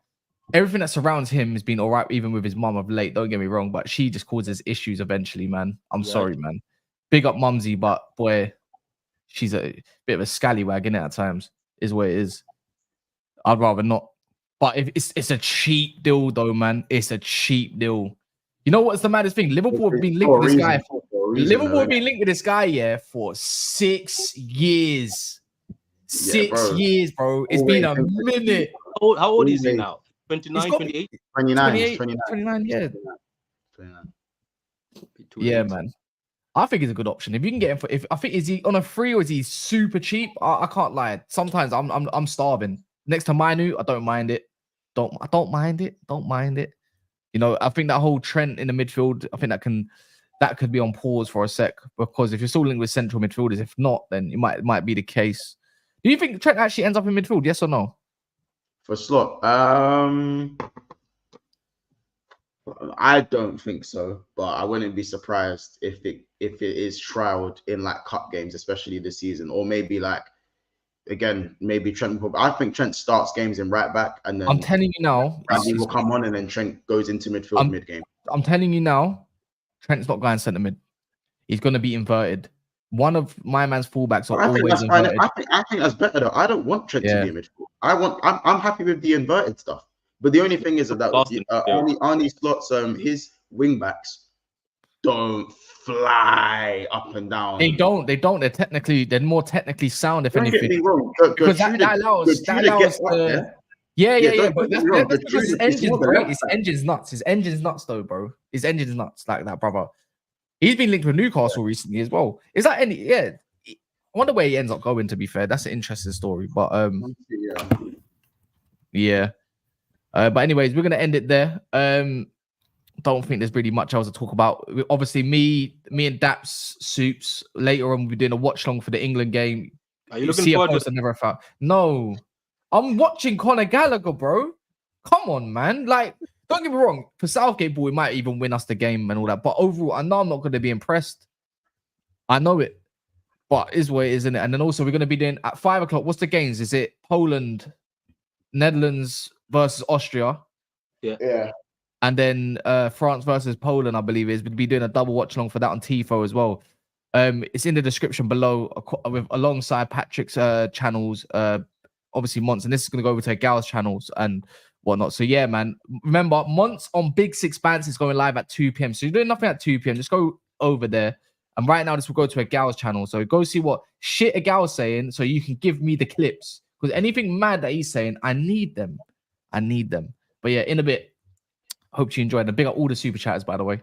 everything that surrounds him has been all right, even with his mum of late. Don't get me wrong, but she just causes issues eventually, man. I'm sorry, man. Big up Mumsy, but boy, she's a bit of a scallywag in it at times. Is what it is. I'd rather not. But if it's a cheap deal, though, man. It's a cheap deal. You know what's the maddest thing? Liverpool have been linked with this guy. Liverpool have been linked with this guy, yeah, for 6 years. 6 years, bro. It's been a minute. How old is he now? 29, 28? 29, yeah. 29. Yeah, man. I think he's a good option. If you can get him for, is he on a free or is he super cheap? I can't lie. Sometimes I'm starving. Next to Manu, I don't mind it. I don't mind it. You know, I think that whole Trent in the midfield, I think that could be on pause for a sec because if you're still linked with central midfielders, if not, then it might be the case. Do you think Trent actually ends up in midfield? Yes or no? For slot, I don't think so, but I wouldn't be surprised if it is trialed in like cup games, especially this season, or maybe like again, maybe Trent. I think Trent starts games in right back, and then I'm telling you now, Bradley will come on, and then Trent goes into midfield mid game. I'm telling you now, Trent's not going centre mid. He's going to be inverted. One of my man's fullbacks are always inverted. I think that's better though. I don't want Trent to be in midfield. I'm happy with the inverted stuff. But the only thing is that on these slots, his wing backs don't fly up and down. They don't. They're more technically sound. If don't anything, get me wrong. Because that allows the. Yeah. But that's because his engine's great. His engine's nuts. His engine's nuts, though, bro. His engine's nuts like that, brother. He's been linked with Newcastle recently as well. Is that any? Yeah. I wonder where he ends up going. To be fair, that's an interesting story. But yeah. But anyways, we're gonna end it there. Don't think there's really much else to talk about. Obviously, me and Daps Soups later on we'll be doing a watch long for the England game. Are you looking forward to? Never found. No, I'm watching Conor Gallagher, bro. Come on, man. Like, don't get me wrong. For Southgate, boy, might even win us the game and all that. But overall, I know I'm not going to be impressed. I know it, but is what it is, isn't it? And then also we're going to be doing at 5 o'clock. What's the games? Is it Poland, Netherlands versus Austria? Yeah. And then France versus Poland, I believe is. We'll be doing a double watch along for that on TIFO as well. It's in the description below alongside Patrick's channels, obviously Monts, and this is going to go over to Gal's channels and whatnot. So yeah, man. Remember, Monts on Big Six Bands is going live at 2 p.m. So you're doing nothing at 2 p.m. Just go over there. And right now, this will go to a Gal's channel. So go see what shit a Gal's saying so you can give me the clips. Because anything mad that he's saying, I need them. But yeah, in a bit. Hope you enjoyed. And big up all the super chatters, by the way.